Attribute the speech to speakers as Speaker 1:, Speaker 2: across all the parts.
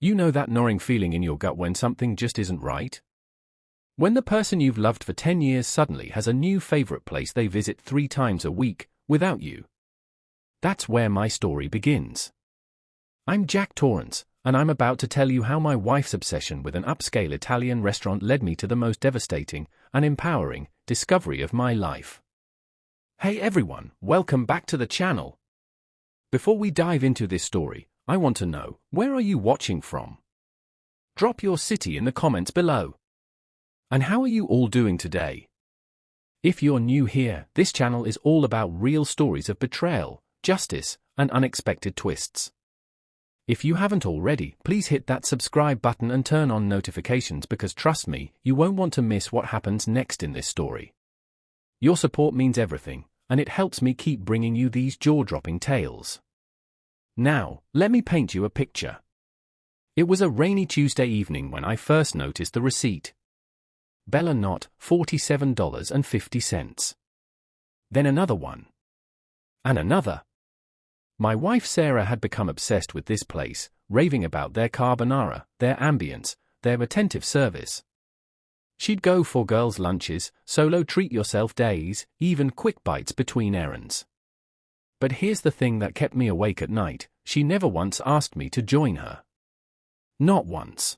Speaker 1: You know that gnawing feeling in your gut when something just isn't right? When the person you've loved for 10 years suddenly has a new favorite place they visit 3 times a week, without you. That's where my story begins. I'm Jack Torrance, and I'm about to tell you how my wife's obsession with an upscale Italian restaurant led me to the most devastating and empowering discovery of my life. Hey everyone, welcome back to the channel. Before we dive into this story, I want to know, where are you watching from? Drop your city in the comments below. And how are you all doing today? If you're new here, this channel is all about real stories of betrayal, justice, and unexpected twists. If you haven't already, please hit that subscribe button and turn on notifications because trust me, you won't want to miss what happens next in this story. Your support means everything, and it helps me keep bringing you these jaw-dropping tales. Now, let me paint you a picture. It was a rainy Tuesday evening when I first noticed the receipt. Bella Notte, $47.50. Then another one. And another. My wife Sarah had become obsessed with this place, raving about their carbonara, their ambience, their attentive service. She'd go for girls' lunches, solo treat-yourself days, even quick bites between errands. But here's the thing that kept me awake at night, she never once asked me to join her. Not once.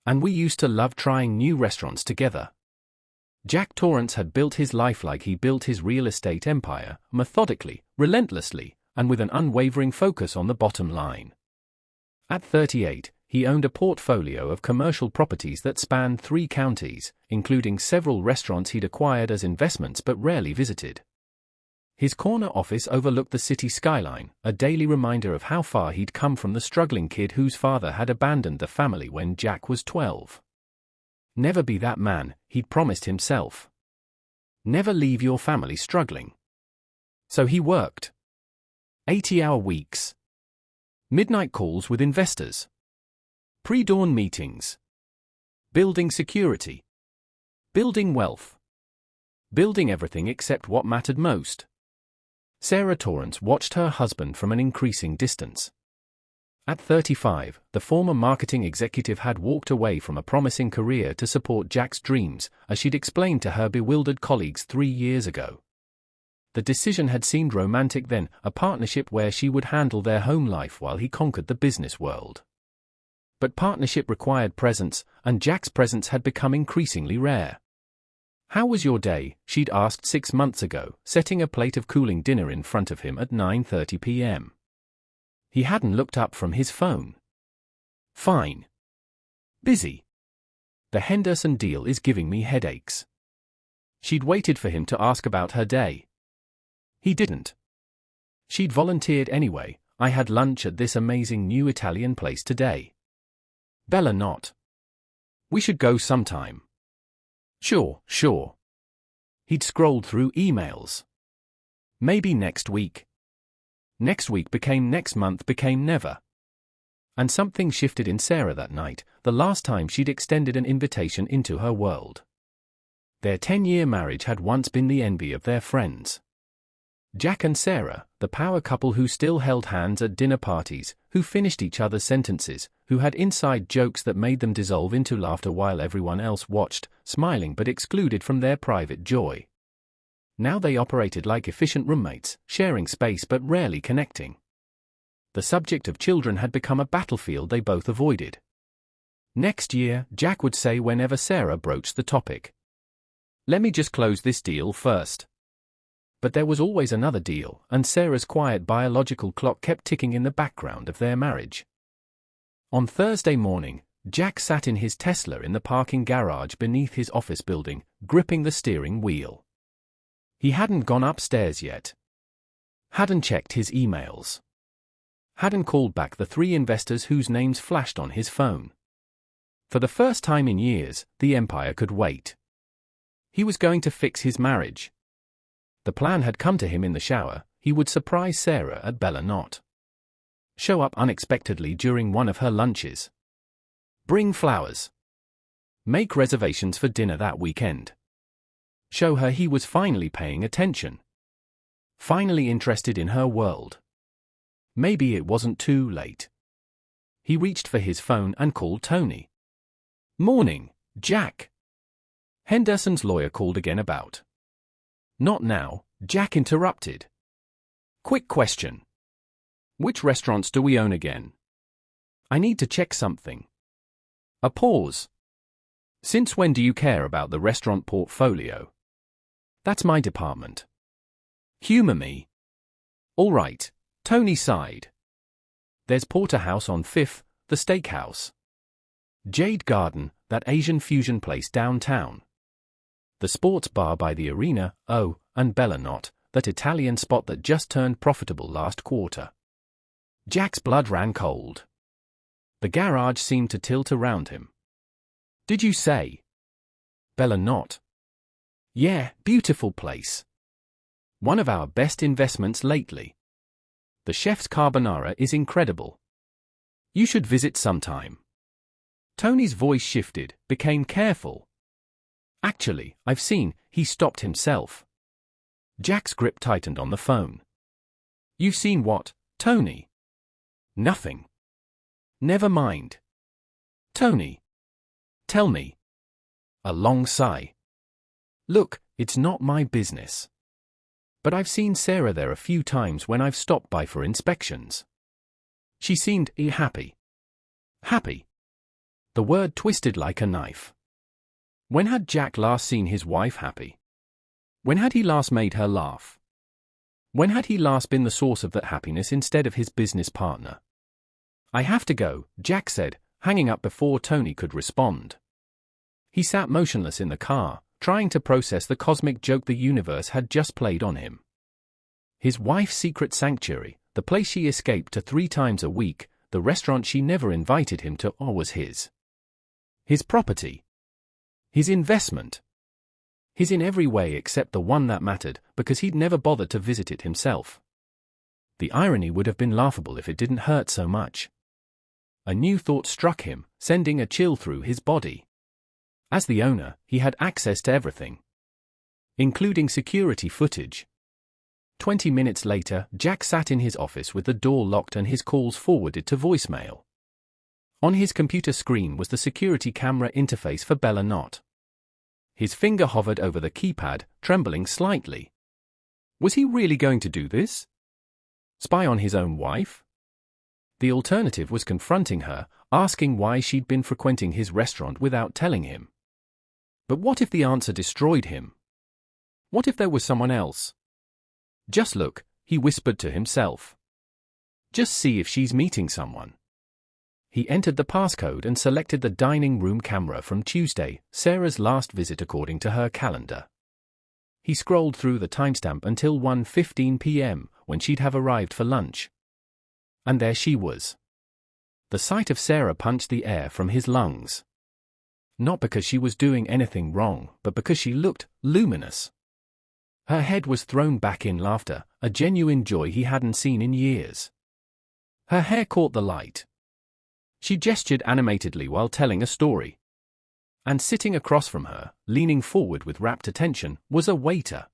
Speaker 1: And we used to love trying new restaurants together. Jack Torrance had built his life like he built his real estate empire, methodically, relentlessly, and with an unwavering focus on the bottom line. At 38, he owned a portfolio of commercial properties that spanned 3 counties, including several restaurants he'd acquired as investments but rarely visited. His corner office overlooked the city skyline, a daily reminder of how far he'd come from the struggling kid whose father had abandoned the family when Jack was 12. Never be that man, he'd promised himself. Never leave your family struggling. So he worked. 80-hour weeks. Midnight calls with investors. Pre-dawn meetings. Building security. Building wealth. Building everything except what mattered most. Sarah Torrance watched her husband from an increasing distance. At 35, the former marketing executive had walked away from a promising career to support Jack's dreams, as she'd explained to her bewildered colleagues 3 years ago. The decision had seemed romantic then, a partnership where she would handle their home life while he conquered the business world. But partnership required presence, and Jack's presence had become increasingly rare. How was your day? She'd asked 6 months ago, setting a plate of cooling dinner in front of him at 9:30 p.m. He hadn't looked up from his phone. Fine. Busy. The Henderson deal is giving me headaches. She'd waited for him to ask about her day. He didn't. She'd volunteered anyway, I had lunch at this amazing new Italian place today. Bella Notte. We should go sometime. Sure. He'd scrolled through emails. Maybe next week. Next week became next month became never. And something shifted in Sarah that night, the last time she'd extended an invitation into her world. Their 10-year marriage had once been the envy of their friends. Jack and Sarah, the power couple who still held hands at dinner parties, who finished each other's sentences, who had inside jokes that made them dissolve into laughter while everyone else watched, smiling but excluded from their private joy. Now they operated like efficient roommates, sharing space but rarely connecting. The subject of children had become a battlefield they both avoided. Next year, Jack would say whenever Sarah broached the topic. Let me just close this deal first. But there was always another deal, and Sarah's quiet biological clock kept ticking in the background of their marriage. On Thursday morning, Jack sat in his Tesla in the parking garage beneath his office building, gripping the steering wheel. He hadn't gone upstairs yet. Hadn't checked his emails. Hadn't called back the 3 investors whose names flashed on his phone. For the first time in years, the empire could wait. He was going to fix his marriage. The plan had come to him in the shower, he would surprise Sarah at Bella Notte. Show up unexpectedly during one of her lunches. Bring flowers. Make reservations for dinner that weekend. Show her he was finally paying attention. Finally interested in her world. Maybe it wasn't too late. He reached for his phone and called Tony. "Morning, Jack." Henderson's lawyer called again about. "Not now," Jack interrupted. "Quick question. Which restaurants do we own again? I need to check something." A pause. "Since when do you care about the restaurant portfolio?" "That's my department." "Humor me." "All right," Tony sighed. "There's Porterhouse on 5th, the steakhouse. Jade Garden, that Asian fusion place downtown. The sports bar by the arena, oh, and Bella Notte, that Italian spot that just turned profitable last quarter." Jack's blood ran cold. The garage seemed to tilt around him. "Did you say Bella Notte?" "Yeah, beautiful place. One of our best investments lately. The chef's carbonara is incredible. You should visit sometime." Tony's voice shifted, became careful. "Actually, I've seen," he stopped himself. Jack's grip tightened on the phone. "You've seen what, Tony?" "Nothing." "Never mind. Tony. Tell me." A long sigh. "Look, it's not my business. But I've seen Sarah there a few times when I've stopped by for inspections. She seemed happy." Happy. The word twisted like a knife. When had Jack last seen his wife happy? When had he last made her laugh? When had he last been the source of that happiness instead of his business partner? "I have to go," Jack said, hanging up before Tony could respond. He sat motionless in the car, trying to process the cosmic joke the universe had just played on him. His wife's secret sanctuary, the place she escaped to 3 times a week, the restaurant she never invited him to, was his. His property. His investment. His in every way except the one that mattered, because he'd never bothered to visit it himself. The irony would have been laughable if it didn't hurt so much. A new thought struck him, sending a chill through his body. As the owner, he had access to everything, including security footage. 20 minutes later, Jack sat in his office with the door locked and his calls forwarded to voicemail. On his computer screen was the security camera interface for Bella Notte. His finger hovered over the keypad, trembling slightly. Was he really going to do this? Spy on his own wife? The alternative was confronting her, asking why she'd been frequenting his restaurant without telling him. But what if the answer destroyed him? What if there was someone else? "Just look," he whispered to himself. "Just see if she's meeting someone." He entered the passcode and selected the dining room camera from Tuesday, Sarah's last visit according to her calendar. He scrolled through the timestamp until 1:15 p.m., when she'd have arrived for lunch. And there she was. The sight of Sarah punched the air from his lungs. Not because she was doing anything wrong, but because she looked luminous. Her head was thrown back in laughter, a genuine joy he hadn't seen in years. Her hair caught the light. She gestured animatedly while telling a story. And sitting across from her, leaning forward with rapt attention, was a waiter.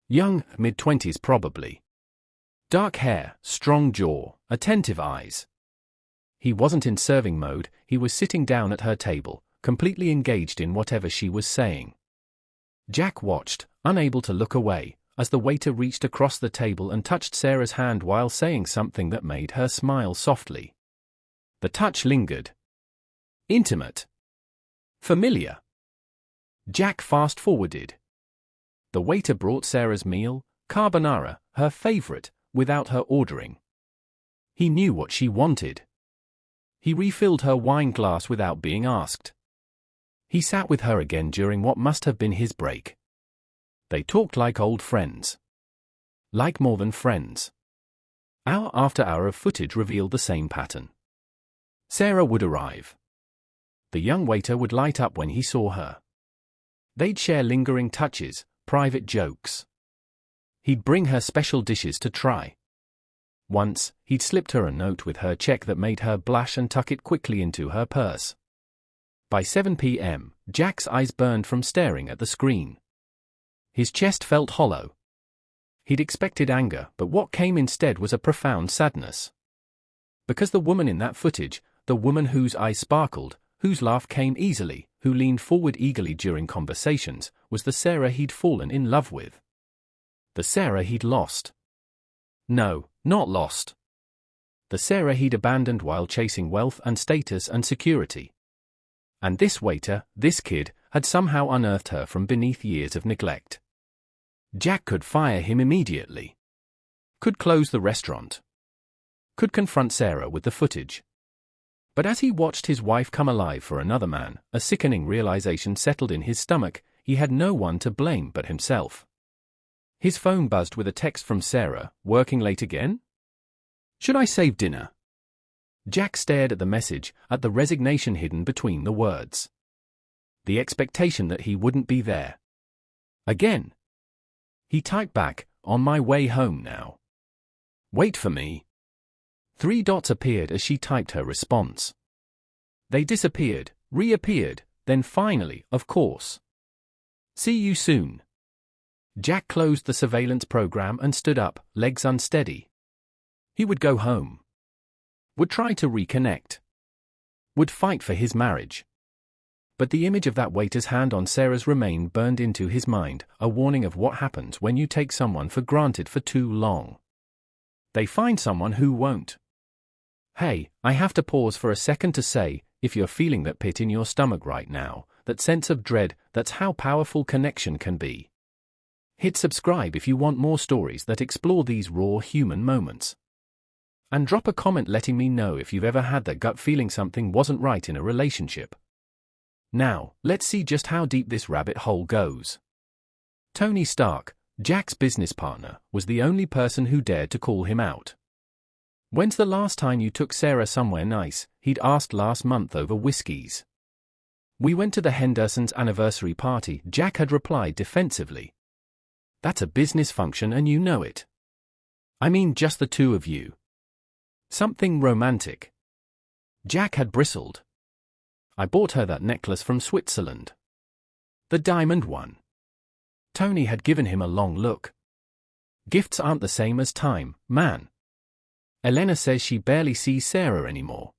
Speaker 1: Young, mid-20s probably. Dark hair, strong jaw, attentive eyes. He wasn't in serving mode, he was sitting down at her table, completely engaged in whatever she was saying. Jack watched, unable to look away, as the waiter reached across the table and touched Sarah's hand while saying something that made her smile softly. The touch lingered. Intimate. Familiar. Jack fast-forwarded. The waiter brought Sarah's meal, carbonara, her favorite, without her ordering. He knew what she wanted. He refilled her wine glass without being asked. He sat with her again during what must have been his break. They talked like old friends. Like more than friends. Hour after hour of footage revealed the same pattern. Sarah would arrive. The young waiter would light up when he saw her. They'd share lingering touches, private jokes. He'd bring her special dishes to try. Once, he'd slipped her a note with her check that made her blush and tuck it quickly into her purse. By 7 p.m., Jack's eyes burned from staring at the screen. His chest felt hollow. He'd expected anger, but what came instead was a profound sadness. Because the woman in that footage, The woman whose eyes sparkled, whose laugh came easily, who leaned forward eagerly during conversations, was the Sarah he'd fallen in love with. The Sarah he'd lost. No, not lost. The Sarah he'd abandoned while chasing wealth and status and security. And this waiter, this kid, had somehow unearthed her from beneath years of neglect. Jack could fire him immediately. Could close the restaurant. Could confront Sarah with the footage. But as he watched his wife come alive for another man, a sickening realization settled in his stomach: he had no one to blame but himself. His phone buzzed with a text from Sarah: "Working late again? Should I save dinner?" Jack stared at the message, at the resignation hidden between the words. The expectation that he wouldn't be there again. He typed back, "On my way home now. Wait for me." 3 dots appeared as she typed her response. They disappeared, reappeared, then finally, "Of course. See you soon." Jack closed the surveillance program and stood up, legs unsteady. He would go home. Would try to reconnect. Would fight for his marriage. But the image of that waiter's hand on Sarah's remain burned into his mind, a warning of what happens when you take someone for granted for too long. They find someone who won't. Hey, I have to pause for a second to say, if you're feeling that pit in your stomach right now, that sense of dread, that's how powerful connection can be. Hit subscribe if you want more stories that explore these raw human moments. And drop a comment letting me know if you've ever had that gut feeling something wasn't right in a relationship. Now, let's see just how deep this rabbit hole goes. Tony Stark, Jack's business partner, was the only person who dared to call him out. "When's the last time you took Sarah somewhere nice?" he'd asked last month over whiskeys. "We went to the Hendersons' anniversary party," Jack had replied defensively. "That's a business function and you know it. I mean just the two of you. Something romantic." Jack had bristled. "I bought her that necklace from Switzerland. The diamond one." Tony had given him a long look. "Gifts aren't the same as time, man. Elena says she barely sees Sarah anymore."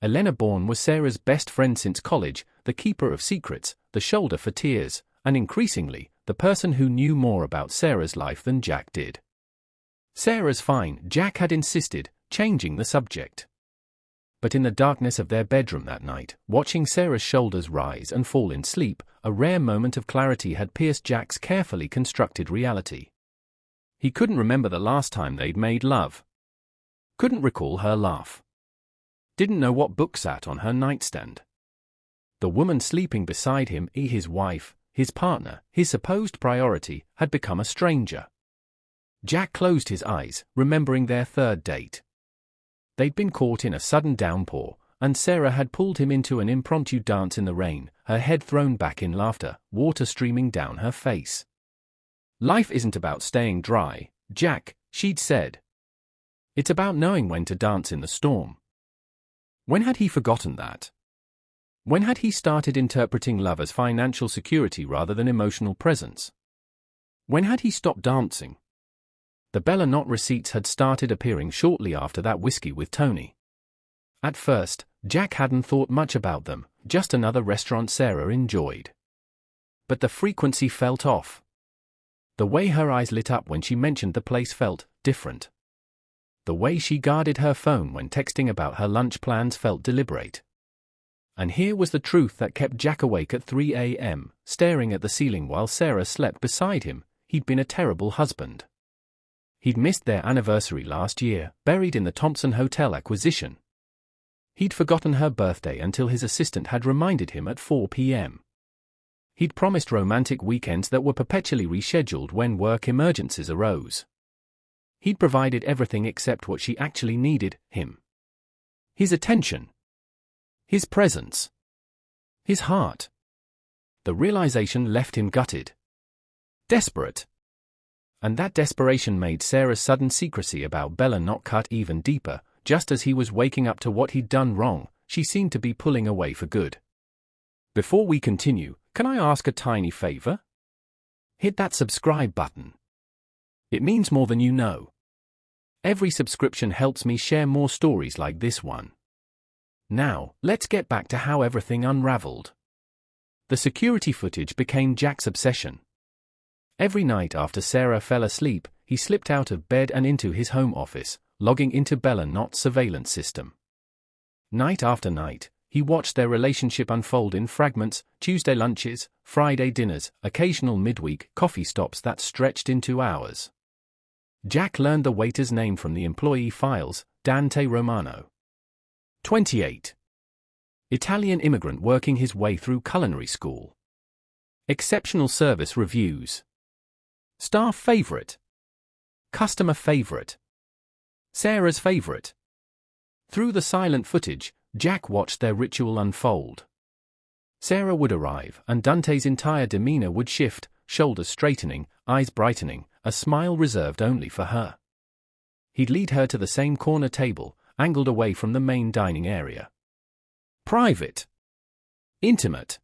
Speaker 1: Elena Bourne was Sarah's best friend since college, the keeper of secrets, the shoulder for tears, and increasingly, the person who knew more about Sarah's life than Jack did. "Sarah's fine," Jack had insisted, changing the subject. But in the darkness of their bedroom that night, watching Sarah's shoulders rise and fall in sleep, a rare moment of clarity had pierced Jack's carefully constructed reality. He couldn't remember the last time they'd made love. Couldn't recall her laugh. Didn't know what book sat on her nightstand. The woman sleeping beside him, his wife, his partner, his supposed priority, had become a stranger. Jack closed his eyes, remembering their third date. They'd been caught in a sudden downpour, and Sarah had pulled him into an impromptu dance in the rain, her head thrown back in laughter, water streaming down her face. "Life isn't about staying dry, Jack," she'd said. "It's about knowing when to dance in the storm." When had he forgotten that? When had he started interpreting love as financial security rather than emotional presence? When had he stopped dancing? The Bella Notte receipts had started appearing shortly after that whiskey with Tony. At first, Jack hadn't thought much about them, just another restaurant Sarah enjoyed. But the frequency felt off. The way her eyes lit up when she mentioned the place felt different. The way she guarded her phone when texting about her lunch plans felt deliberate. And here was the truth that kept Jack awake at 3 a.m., staring at the ceiling while Sarah slept beside him: he'd been a terrible husband. He'd missed their anniversary last year, buried in the Thompson Hotel acquisition. He'd forgotten her birthday until his assistant had reminded him at 4 p.m. He'd promised romantic weekends that were perpetually rescheduled when work emergencies arose. He'd provided everything except what she actually needed: him. His attention. His presence. His heart. The realization left him gutted. Desperate. And that desperation made Sarah's sudden secrecy about Bella Notte cut even deeper. Just as he was waking up to what he'd done wrong, she seemed to be pulling away for good. "Before we continue, can I ask a tiny favor? Hit that subscribe button. It means more than you know. Every subscription helps me share more stories like this one. Now, let's get back to how everything unraveled. The security footage became Jack's obsession. Every night after Sarah fell asleep, he slipped out of bed and into his home office, logging into Bella Notte's surveillance system. Night after night, he watched their relationship unfold in fragments: Tuesday lunches, Friday dinners, occasional midweek coffee stops that stretched into hours. Jack learned the waiter's name from the employee files: Dante Romano. 28. Italian immigrant working his way through culinary school. Exceptional service reviews. Staff favorite. Customer favorite. Sarah's favorite. Through the silent footage, Jack watched their ritual unfold. Sarah would arrive, and Dante's entire demeanor would shift, shoulders straightening, eyes brightening, a smile reserved only for her. He'd lead her to the same corner table, angled away from the main dining area. Private. Intimate.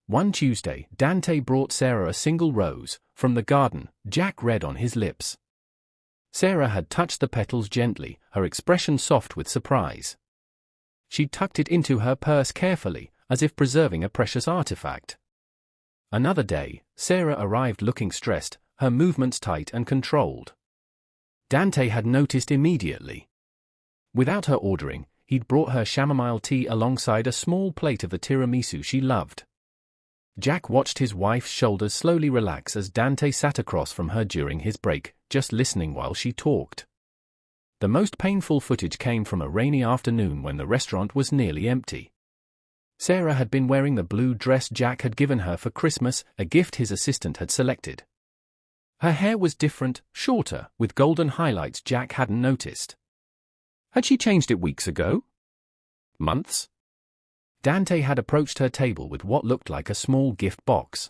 Speaker 1: One Tuesday, Dante brought Sarah a single rose, from the garden, Jack read on his lips. Sarah had touched the petals gently, her expression soft with surprise. She tucked it into her purse carefully, as if preserving a precious artifact. Another day, Sarah arrived looking stressed, her movements tight and controlled. Dante had noticed immediately. Without her ordering, he'd brought her chamomile tea alongside a small plate of the tiramisu she loved. Jack watched his wife's shoulders slowly relax as Dante sat across from her during his break, just listening while she talked. The most painful footage came from a rainy afternoon when the restaurant was nearly empty. Sarah had been wearing the blue dress Jack had given her for Christmas, a gift his assistant had selected. Her hair was different, shorter, with golden highlights Jack hadn't noticed. Had she changed it weeks ago? Months? Dante had approached her table with what looked like a small gift box.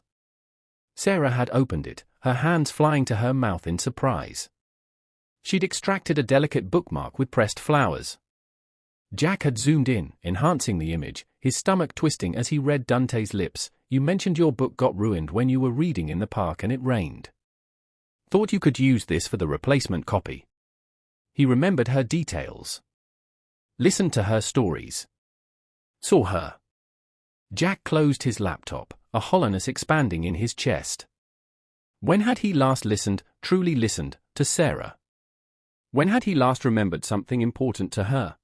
Speaker 1: Sarah had opened it, her hands flying to her mouth in surprise. She'd extracted a delicate bookmark with pressed flowers. Jack had zoomed in, enhancing the image, his stomach twisting as he read Dante's lips. You mentioned your book got ruined when you were reading in the park and it rained. Thought you could use this for the replacement copy. He remembered her details. Listened to her stories. Saw her. Jack closed his laptop, a hollowness expanding in his chest. When had he last listened, truly listened, to Sarah? When had he last remembered something important to her?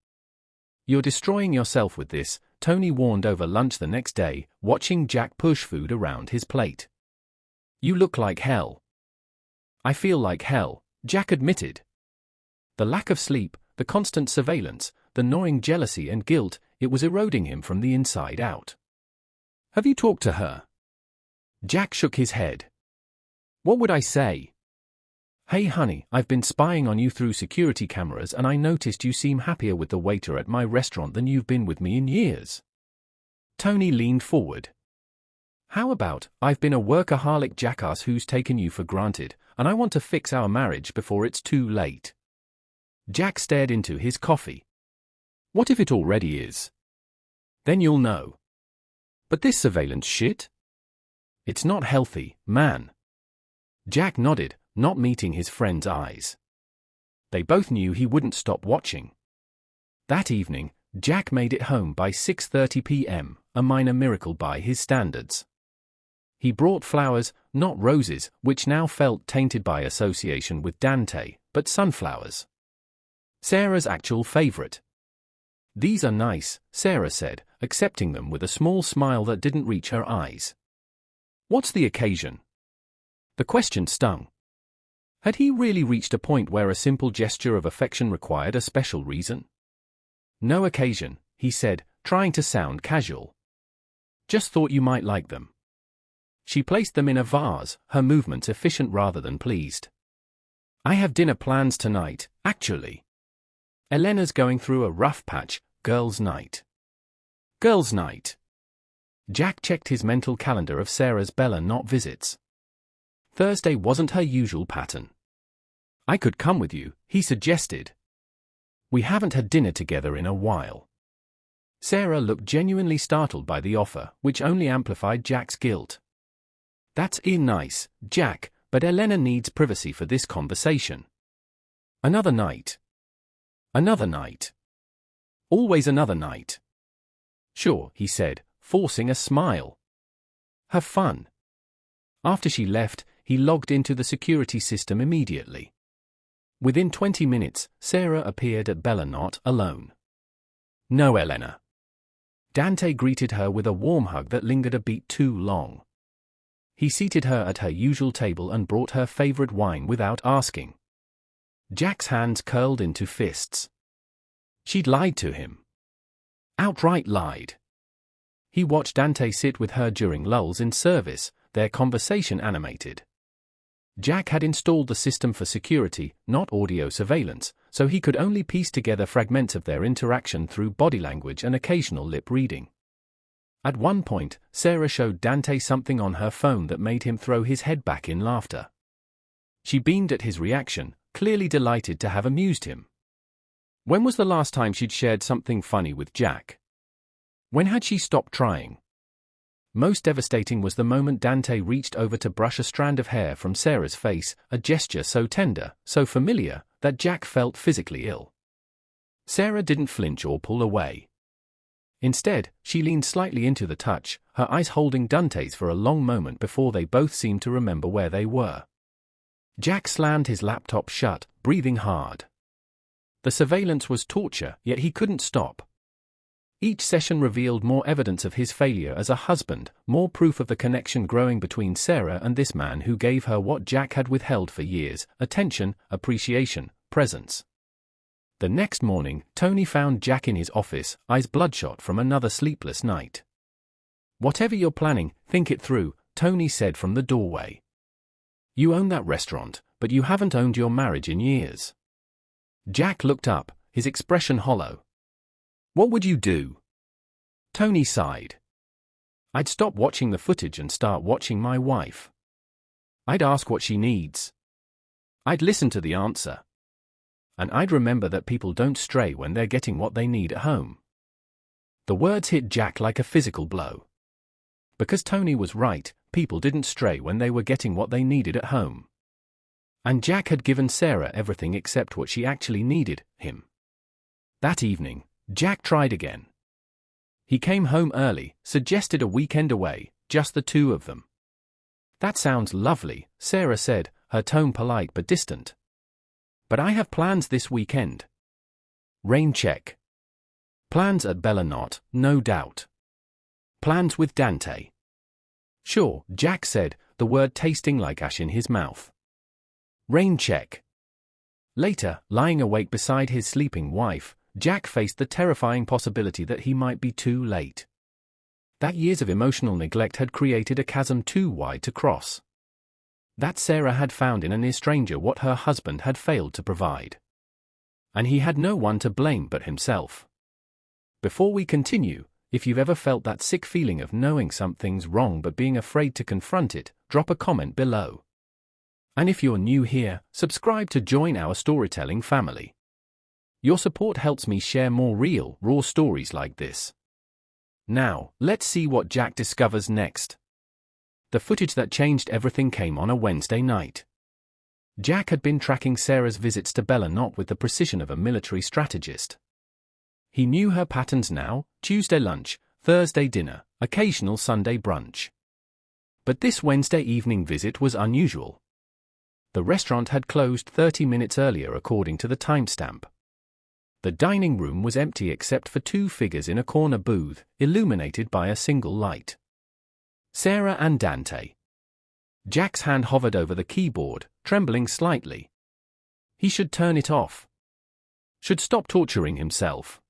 Speaker 1: You're destroying yourself with this, Tony warned over lunch the next day, watching Jack push food around his plate. You look like hell. I feel like hell, Jack admitted. The lack of sleep, the constant surveillance, the gnawing jealousy and guilt, it was eroding him from the inside out. Have you talked to her? Jack shook his head. What would I say? Hey honey, I've been spying on you through security cameras and I noticed you seem happier with the waiter at my restaurant than you've been with me in years. Tony leaned forward. How about, I've been a workaholic jackass who's taken you for granted, and I want to fix our marriage before it's too late. Jack stared into his coffee. What if it already is? Then you'll know. But this surveillance shit? It's not healthy, man. Jack nodded, not meeting his friend's eyes. They both knew he wouldn't stop watching. That evening, Jack made it home by 6:30 p.m., a minor miracle by his standards. He brought flowers, not roses, which now felt tainted by association with Dante, but sunflowers. Sarah's actual favorite. These are nice, Sarah said, accepting them with a small smile that didn't reach her eyes. What's the occasion? The question stung. Had he really reached a point where a simple gesture of affection required a special reason? No occasion, he said, trying to sound casual. Just thought you might like them. She placed them in a vase, her movements efficient rather than pleased. I have dinner plans tonight, actually. Elena's going through a rough patch, girls' night. Girls' night. Jack checked his mental calendar of Sarah's Bella Notte visits. Thursday wasn't her usual pattern. I could come with you, he suggested. We haven't had dinner together in a while. Sarah looked genuinely startled by the offer, which only amplified Jack's guilt. That's nice, Jack, but Elena needs privacy for this conversation. Another night. Another night. Always another night. Sure, he said, forcing a smile. Have fun. After she left, he logged into the security system immediately. Within 20 minutes, Sarah appeared at Bella Notte alone. No Elena. Dante greeted her with a warm hug that lingered a beat too long. He seated her at her usual table and brought her favorite wine without asking. Jack's hands curled into fists. She'd lied to him. Outright lied. He watched Dante sit with her during lulls in service, their conversation animated. Jack had installed the system for security, not audio surveillance, so he could only piece together fragments of their interaction through body language and occasional lip reading. At one point, Sarah showed Dante something on her phone that made him throw his head back in laughter. She beamed at his reaction, clearly delighted to have amused him. When was the last time she'd shared something funny with Jack? When had she stopped trying? Most devastating was the moment Dante reached over to brush a strand of hair from Sarah's face, a gesture so tender, so familiar, that Jack felt physically ill. Sarah didn't flinch or pull away. Instead, she leaned slightly into the touch, her eyes holding Dante's for a long moment before they both seemed to remember where they were. Jack slammed his laptop shut, breathing hard. The surveillance was torture, yet he couldn't stop. Each session revealed more evidence of his failure as a husband, more proof of the connection growing between Sarah and this man who gave her what Jack had withheld for years: attention, appreciation, presence. The next morning, Tony found Jack in his office, eyes bloodshot from another sleepless night. "Whatever you're planning, think it through," Tony said from the doorway. "You own that restaurant, but you haven't owned your marriage in years." Jack looked up, his expression hollow. "What would you do?" Tony sighed. "I'd stop watching the footage and start watching my wife. I'd ask what she needs. I'd listen to the answer. And I'd remember that people don't stray when they're getting what they need at home." The words hit Jack like a physical blow. Because Tony was right, people didn't stray when they were getting what they needed at home. And Jack had given Sarah everything except what she actually needed, him. That evening, Jack tried again. He came home early, suggested a weekend away, just the two of them. "That sounds lovely," Sarah said, her tone polite but distant. "But I have plans this weekend." Rain check. Plans at Bella Notte, no doubt. Plans with Dante. Sure, Jack said, the word tasting like ash in his mouth. Rain check. Later, lying awake beside his sleeping wife, Jack faced the terrifying possibility that he might be too late. That years of emotional neglect had created a chasm too wide to cross. That Sarah had found in a near stranger what her husband had failed to provide. And he had no one to blame but himself. Before we continue, if you've ever felt that sick feeling of knowing something's wrong but being afraid to confront it, drop a comment below. And if you're new here, subscribe to join our storytelling family. Your support helps me share more real, raw stories like this. Now, let's see what Jack discovers next. The footage that changed everything came on a Wednesday night. Jack had been tracking Sarah's visits to Bella Notte with the precision of a military strategist. He knew her patterns now: Tuesday lunch, Thursday dinner, occasional Sunday brunch. But this Wednesday evening visit was unusual. The restaurant had closed 30 minutes earlier according to the timestamp. The dining room was empty except for two figures in a corner booth, illuminated by a single light. Sarah and Dante. Jack's hand hovered over the keyboard, trembling slightly. He should turn it off. Should stop torturing himself.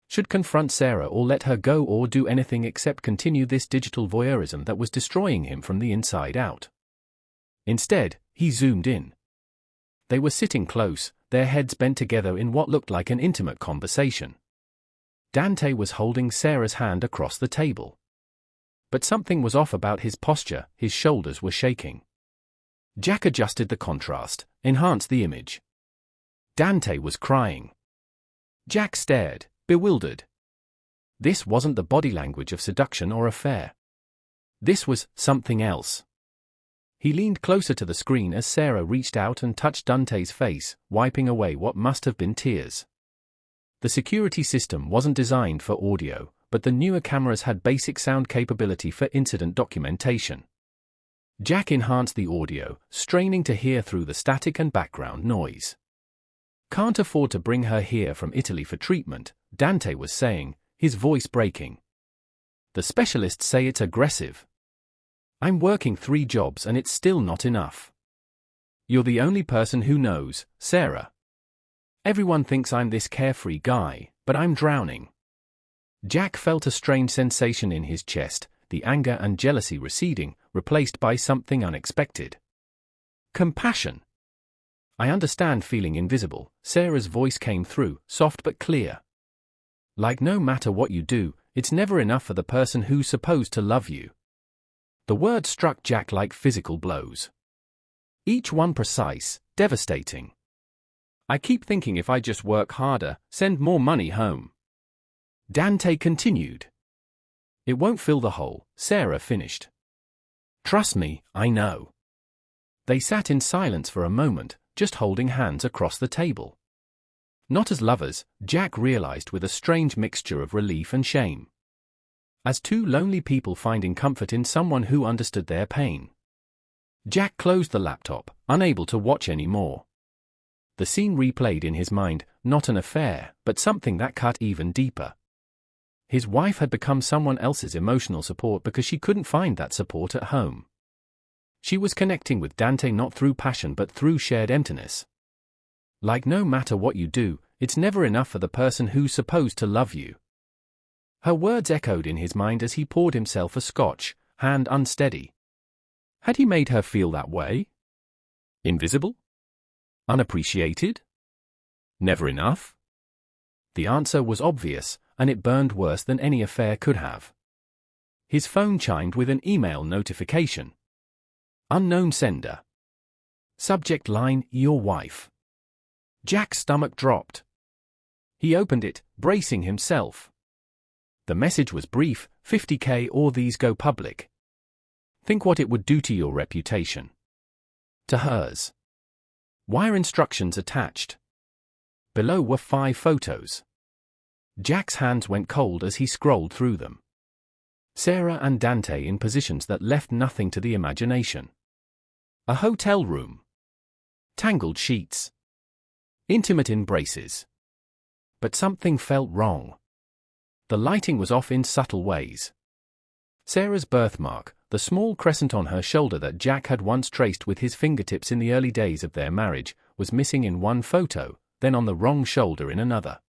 Speaker 1: Should confront Sarah or let her go or do anything except continue this digital voyeurism that was destroying him from the inside out. Instead, he zoomed in. They were sitting close, their heads bent together in what looked like an intimate conversation. Dante was holding Sarah's hand across the table. But something was off about his posture, his shoulders were shaking. Jack adjusted the contrast, enhanced the image. Dante was crying. Jack stared, bewildered. This wasn't the body language of seduction or affair. This was something else. He leaned closer to the screen as Sarah reached out and touched Dante's face, wiping away what must have been tears. The security system wasn't designed for audio, but the newer cameras had basic sound capability for incident documentation. Jack enhanced the audio, straining to hear through the static and background noise. "Can't afford to bring her here from Italy for treatment," Dante was saying, his voice breaking. "The specialists say it's aggressive. I'm working 3 jobs and it's still not enough. You're the only person who knows, Sarah. Everyone thinks I'm this carefree guy, but I'm drowning." Jack felt a strange sensation in his chest, the anger and jealousy receding, replaced by something unexpected. Compassion. "I understand feeling invisible," Sarah's voice came through, soft but clear. "Like no matter what you do, it's never enough for the person who's supposed to love you." The words struck Jack like physical blows. Each one precise, devastating. "I keep thinking if I just work harder, send more money home," Dante continued. "It won't fill the hole," Sarah finished. "Trust me, I know." They sat in silence for a moment, just holding hands across the table. Not as lovers, Jack realized, with a strange mixture of relief and shame. As 2 lonely people finding comfort in someone who understood their pain. Jack closed the laptop, unable to watch any more. The scene replayed in his mind, not an affair, but something that cut even deeper. His wife had become someone else's emotional support because she couldn't find that support at home. She was connecting with Dante not through passion but through shared emptiness. Like no matter what you do, it's never enough for the person who's supposed to love you. Her words echoed in his mind as he poured himself a scotch, hand unsteady. Had he made her feel that way? Invisible? Unappreciated? Never enough? The answer was obvious, and it burned worse than any affair could have. His phone chimed with an email notification. Unknown sender. Subject line, "Your wife." Jack's stomach dropped. He opened it, bracing himself. The message was brief, "50K or these go public. Think what it would do to your reputation." To hers. Wire instructions attached. Below were 5 photos. Jack's hands went cold as he scrolled through them. Sarah and Dante in positions that left nothing to the imagination. A hotel room. Tangled sheets. Intimate embraces. But something felt wrong. The lighting was off in subtle ways. Sarah's birthmark, the small crescent on her shoulder that Jack had once traced with his fingertips in the early days of their marriage, was missing in one photo, then on the wrong shoulder in another.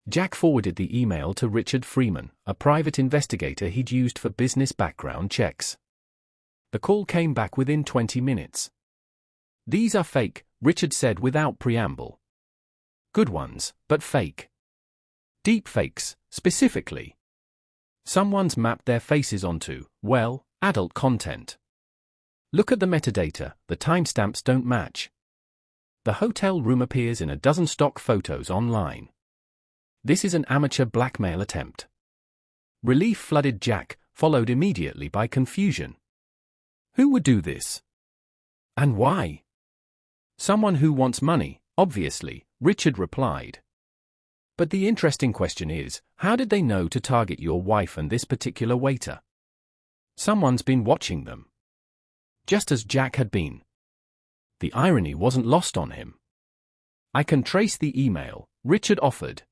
Speaker 1: Jack forwarded the email to Richard Freeman, a private investigator he'd used for business background checks. The call came back within 20 minutes. "These are fake," Richard said without preamble. "Good ones, but fake. Deep fakes, specifically. Someone's mapped their faces onto, well, adult content. Look at the metadata, the timestamps don't match. The hotel room appears in a dozen stock photos online. This is an amateur blackmail attempt." Relief flooded Jack, followed immediately by confusion. Who would do this? And why? "Someone who wants money, obviously," Richard replied. "But the interesting question is, how did they know to target your wife and this particular waiter? Someone's been watching them." Just as Jack had been. The irony wasn't lost on him. "I can trace the email," Richard offered.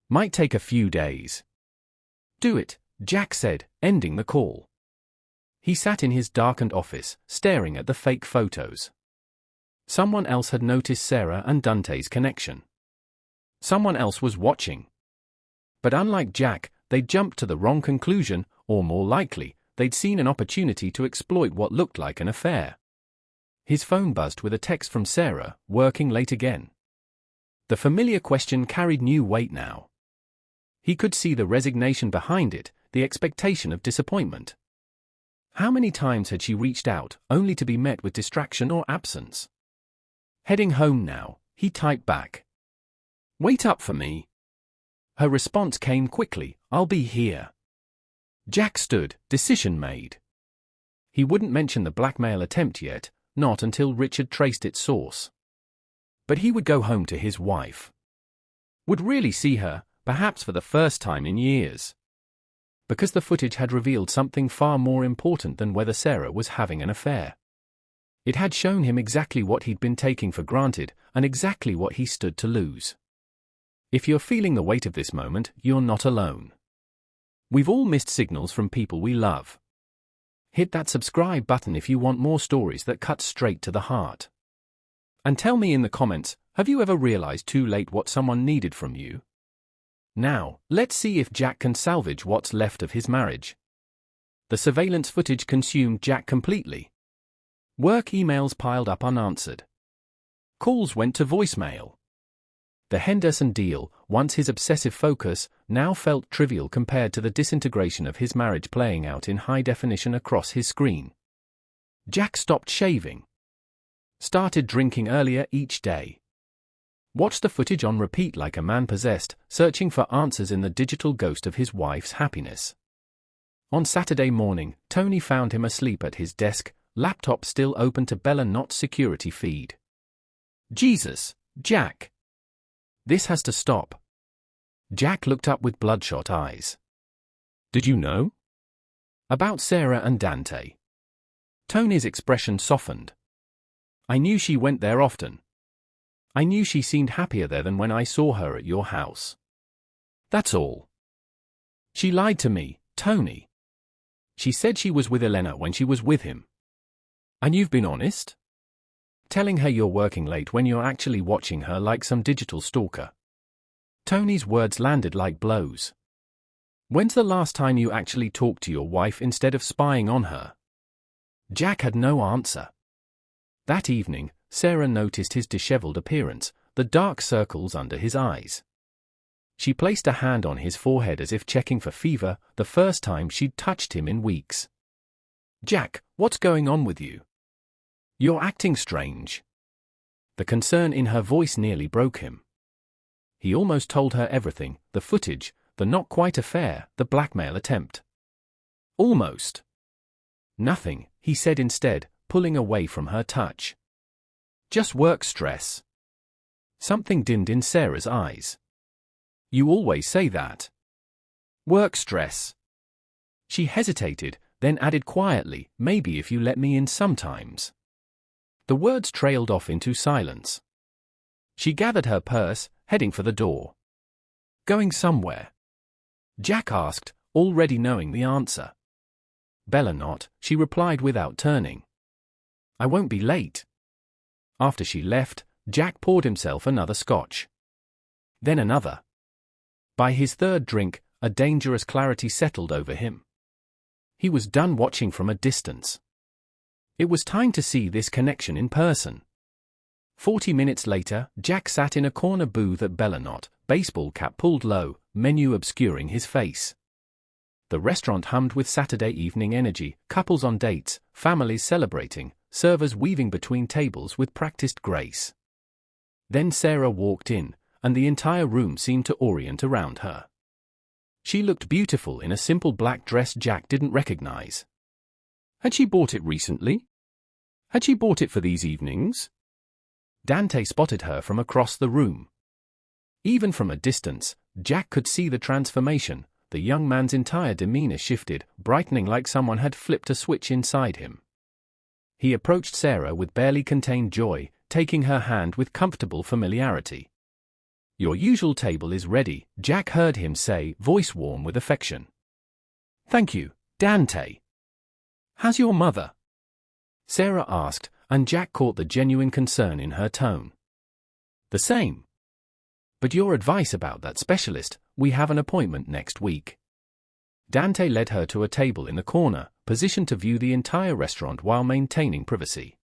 Speaker 1: "Might take a few days." "Do it," Jack said, ending the call. He sat in his darkened office, staring at the fake photos. Someone else had noticed Sarah and Dante's connection. Someone else was watching. But unlike Jack, they'd jumped to the wrong conclusion, or more likely, they'd seen an opportunity to exploit what looked like an affair. His phone buzzed with a text from Sarah, "Working late again." The familiar question carried new weight now. He could see the resignation behind it, the expectation of disappointment. How many times had she reached out, only to be met with distraction or absence? Heading home now, he typed back. "Wait up for me." Her response came quickly, "I'll be here." Jack stood, decision made. He wouldn't mention the blackmail attempt yet, not until Richard traced its source. But he would go home to his wife. would really see her, perhaps for the first time in years. Because the footage had revealed something far more important than whether Sarah was having an affair. It had shown him exactly what he'd been taking for granted, and exactly what he stood to lose. If you're feeling the weight of this moment, you're not alone. We've all missed signals from people we love. Hit that subscribe button if you want more stories that cut straight to the heart. And tell me in the comments, have you ever realized too late what someone needed from you? Now, let's see if Jack can salvage what's left of his marriage. The surveillance footage consumed Jack completely. Work emails piled up unanswered. Calls went to voicemail. The Henderson deal, once his obsessive focus, now felt trivial compared to the disintegration of his marriage playing out in high definition across his screen. Jack stopped shaving. Started drinking earlier each day. Watched the footage on repeat like a man possessed, searching for answers in the digital ghost of his wife's happiness. On Saturday morning, Tony found him asleep at his desk, laptop still open to Bella Notte's security feed. Jesus, Jack! This has to stop. Jack looked up with bloodshot eyes. Did you know? About Sarah and Dante. Tony's expression softened. I knew she went there often. I knew she seemed happier there than when I saw her at your house. That's all. She lied to me, Tony. She said she was with Elena when she was with him. And you've been honest? Telling her you're working late when you're actually watching her like some digital stalker. Tony's words landed like blows. When's the last time you actually talked to your wife instead of spying on her? Jack had no answer. That evening, Sarah noticed his disheveled appearance, the dark circles under his eyes. She placed a hand on his forehead as if checking for fever, the first time she'd touched him in weeks. Jack, what's going on with you? You're acting strange. The concern in her voice nearly broke him. He almost told her everything, the footage, the not quite affair, the blackmail attempt. Almost. Nothing, he said instead, pulling away from her touch. Just work stress. Something dimmed in Sarah's eyes. You always say that. Work stress. She hesitated, then added quietly, maybe if you let me in sometimes. The words trailed off into silence. She gathered her purse, heading for the door. Going somewhere? Jack asked, already knowing the answer. Bella Notte, she replied without turning. I won't be late. After she left, Jack poured himself another scotch. Then another. By his third drink, a dangerous clarity settled over him. He was done watching from a distance. It was time to see this connection in person. 40 minutes later, Jack sat in a corner booth at Bella Notte, baseball cap pulled low, menu obscuring his face. The restaurant hummed with Saturday evening energy, couples on dates, families celebrating, servers weaving between tables with practiced grace. Then Sarah walked in, and the entire room seemed to orient around her. She looked beautiful in a simple black dress Jack didn't recognize. Had she bought it recently? Had she bought it for these evenings? Dante spotted her from across the room. Even from a distance, Jack could see the transformation. The young man's entire demeanor shifted, brightening like someone had flipped a switch inside him. He approached Sarah with barely contained joy, taking her hand with comfortable familiarity. Your usual table is ready, Jack heard him say, voice warm with affection. Thank you, Dante. How's your mother? Sarah asked, and Jack caught the genuine concern in her tone. The same. But your advice about that specialist, we have an appointment next week. Dante led her to a table in the corner, positioned to view the entire restaurant while maintaining privacy.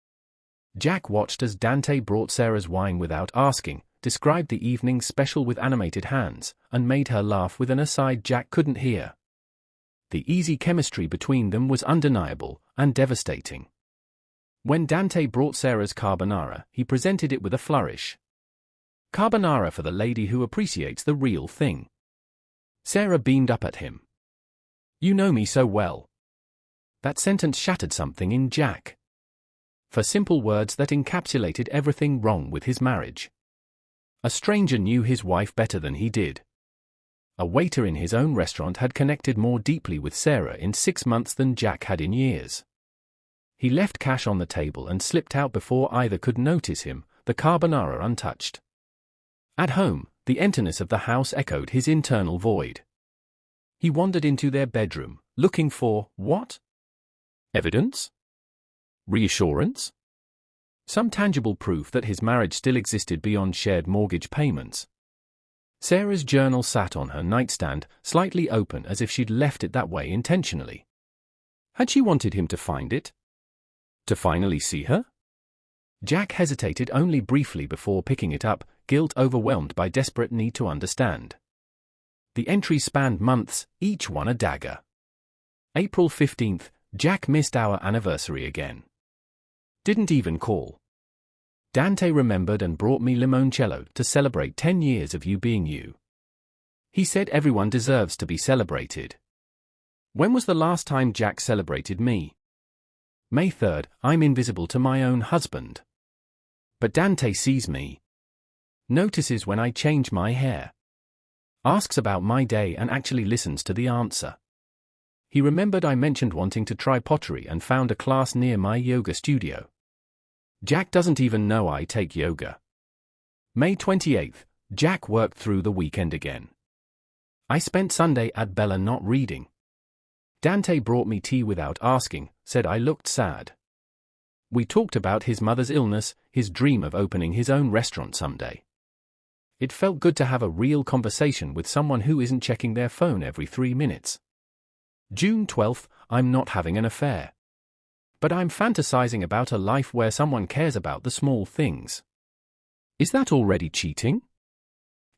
Speaker 1: Jack watched as Dante brought Sarah's wine without asking, described the evening's special with animated hands, and made her laugh with an aside Jack couldn't hear. The easy chemistry between them was undeniable, and devastating. When Dante brought Sarah's carbonara, he presented it with a flourish. Carbonara for the lady who appreciates the real thing. Sarah beamed up at him. You know me so well. That sentence shattered something in Jack. For simple words that encapsulated everything wrong with his marriage. A stranger knew his wife better than he did. A waiter in his own restaurant had connected more deeply with Sarah in 6 months than Jack had in years. He left cash on the table and slipped out before either could notice him, the carbonara untouched. At home, the emptiness of the house echoed his internal void. He wandered into their bedroom, looking for, what? Evidence? Reassurance? Some tangible proof that his marriage still existed beyond shared mortgage payments. Sarah's journal sat on her nightstand, slightly open as if she'd left it that way intentionally. Had she wanted him to find it? To finally see her? Jack hesitated only briefly before picking it up, guilt overwhelmed by desperate need to understand. The entries spanned months, each one a dagger. April 15th, Jack missed our anniversary again. Didn't even call. Dante remembered and brought me limoncello to celebrate 10 years of you being you. He said everyone deserves to be celebrated. When was the last time Jack celebrated me? May 3rd, I'm invisible to my own husband. But Dante sees me. Notices when I change my hair. Asks about my day and actually listens to the answer. He remembered I mentioned wanting to try pottery and found a class near my yoga studio. Jack doesn't even know I take yoga. May 28th, Jack worked through the weekend again. I spent Sunday at Bella Notte reading. Dante brought me tea without asking, said I looked sad. We talked about his mother's illness, his dream of opening his own restaurant someday. It felt good to have a real conversation with someone who isn't checking their phone every 3 minutes. June 12th, I'm not having an affair. But I'm fantasizing about a life where someone cares about the small things. Is that already cheating?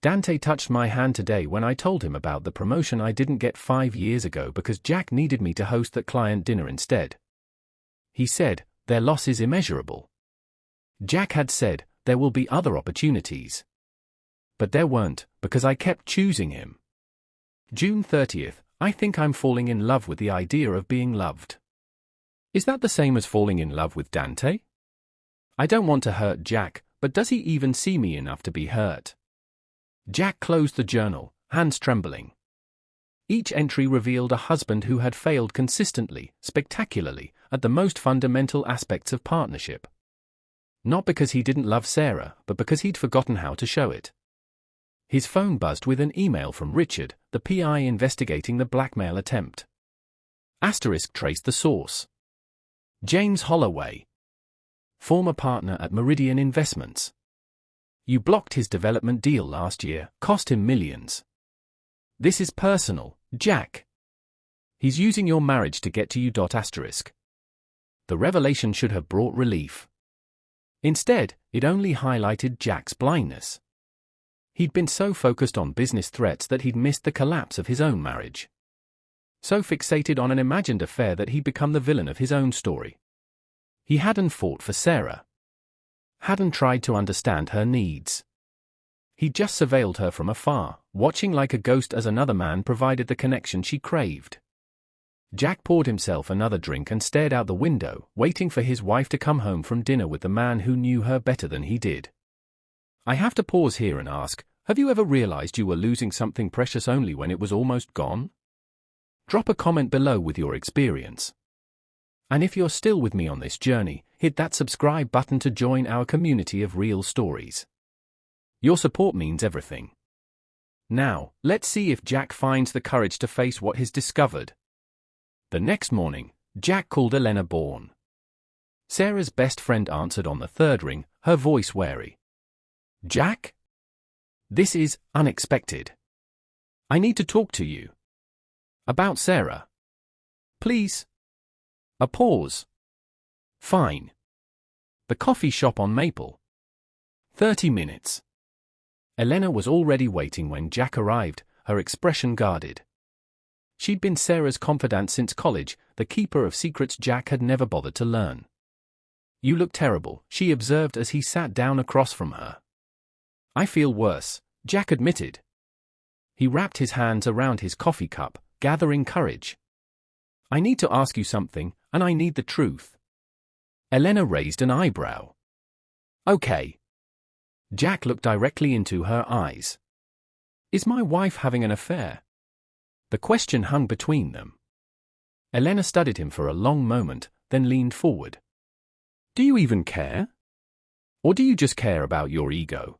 Speaker 1: Dante touched my hand today when I told him about the promotion I didn't get 5 years ago because Jack needed me to host that client dinner instead. He said, their loss is immeasurable. Jack had said, there will be other opportunities. But there weren't, because I kept choosing him. June 30th, I think I'm falling in love with the idea of being loved. Is that the same as falling in love with Dante? I don't want to hurt Jack, but does he even see me enough to be hurt? Jack closed the journal, hands trembling. Each entry revealed a husband who had failed consistently, spectacularly, at the most fundamental aspects of partnership. Not because he didn't love Sarah, but because he'd forgotten how to show it. His phone buzzed with an email from Richard, the PI investigating the blackmail attempt. Asterisk traced the source. James Holloway. Former partner at Meridian Investments. You blocked his development deal last year, cost him millions. This is personal, Jack. He's using your marriage to get to you. Asterisk. The revelation should have brought relief. Instead, it only highlighted Jack's blindness. He'd been so focused on business threats that he'd missed the collapse of his own marriage. So fixated on an imagined affair that he'd become the villain of his own story. He hadn't fought for Sarah. Hadn't tried to understand her needs. He'd just surveilled her from afar, watching like a ghost as another man provided the connection she craved. Jack poured himself another drink and stared out the window, waiting for his wife to come home from dinner with the man who knew her better than he did. I have to pause here and ask, have you ever realized you were losing something precious only when it was almost gone? Drop a comment below with your experience. And if you're still with me on this journey, hit that subscribe button to join our community of real stories. Your support means everything. Now, let's see if Jack finds the courage to face what he's discovered. The next morning, Jack called Elena Bourne. Sarah's best friend answered on the third ring, her voice wary. Jack? This is unexpected. I need to talk to you. About Sarah. Please. A pause. Fine. The coffee shop on Maple. 30 minutes. Elena was already waiting when Jack arrived, her expression guarded. She'd been Sarah's confidant since college, the keeper of secrets Jack had never bothered to learn. You look terrible, she observed as he sat down across from her. I feel worse, Jack admitted. He wrapped his hands around his coffee cup, gathering courage. I need to ask you something, and I need the truth. Elena raised an eyebrow. Okay. Jack looked directly into her eyes. Is my wife having an affair? The question hung between them. Elena studied him for a long moment, then leaned forward. Do you even care? Or do you just care about your ego?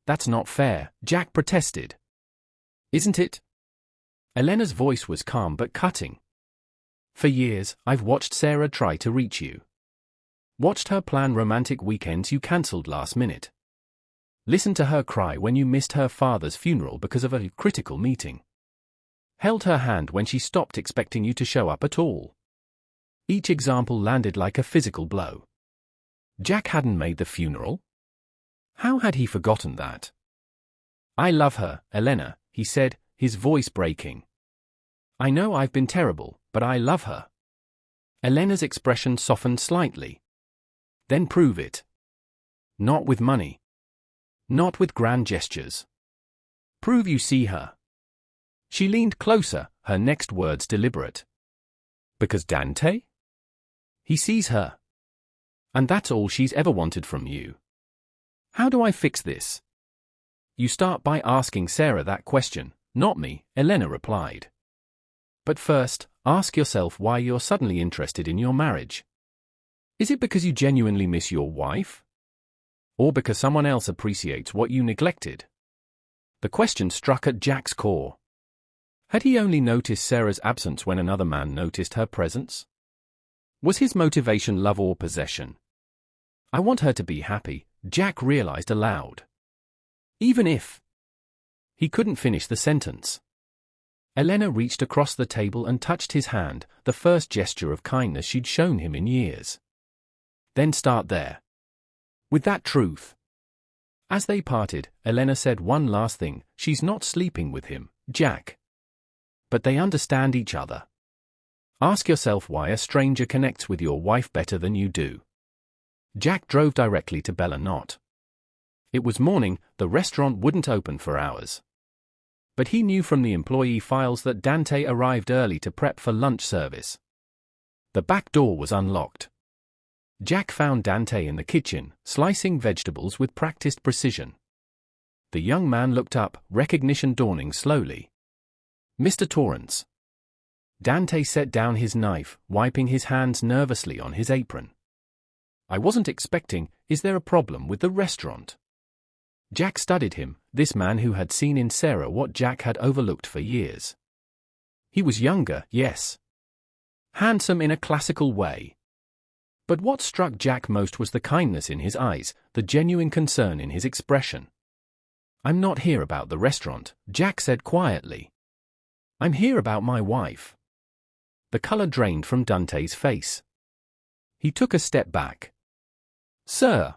Speaker 1: That's not fair, Jack protested. Isn't it? Elena's voice was calm but cutting. For years, I've watched Sarah try to reach you. Watched her plan romantic weekends you cancelled last minute. Listened to her cry when you missed her father's funeral because of a critical meeting. Held her hand when she stopped expecting you to show up at all. Each example landed like a physical blow. Jack hadn't made the funeral? How had he forgotten that? I love her, Elena, he said, his voice breaking. I know I've been terrible, but I love her. Elena's expression softened slightly. Then prove it. Not with money. Not with grand gestures. Prove you see her. She leaned closer, her next words deliberate. Because Dante? He sees her. And that's all she's ever wanted from you. How do I fix this? You start by asking Sarah that question, not me, Elena replied. But first, ask yourself why you're suddenly interested in your marriage. Is it because you genuinely miss your wife? Or because someone else appreciates what you neglected? The question struck at Jack's core. Had he only noticed Sarah's absence when another man noticed her presence? Was his motivation love or possession? I want her to be happy, Jack realized aloud. Even if. He couldn't finish the sentence. Elena reached across the table and touched his hand, the first gesture of kindness she'd shown him in years. Then start there. With that truth. As they parted, Elena said one last thing, she's not sleeping with him, Jack. But they understand each other. Ask yourself why a stranger connects with your wife better than you do. Jack drove directly to Bella Notte. It was morning, the restaurant wouldn't open for hours. But he knew from the employee files that Dante arrived early to prep for lunch service. The back door was unlocked. Jack found Dante in the kitchen, slicing vegetables with practiced precision. The young man looked up, recognition dawning slowly. Mr. Torrance. Dante set down his knife, wiping his hands nervously on his apron. I wasn't expecting, is there a problem with the restaurant? Jack studied him, this man who had seen in Sarah what Jack had overlooked for years. He was younger, yes. Handsome in a classical way. But what struck Jack most was the kindness in his eyes, the genuine concern in his expression. I'm not here about the restaurant, Jack said quietly. I'm here about my wife. The color drained from Dante's face. He took a step back. Sir,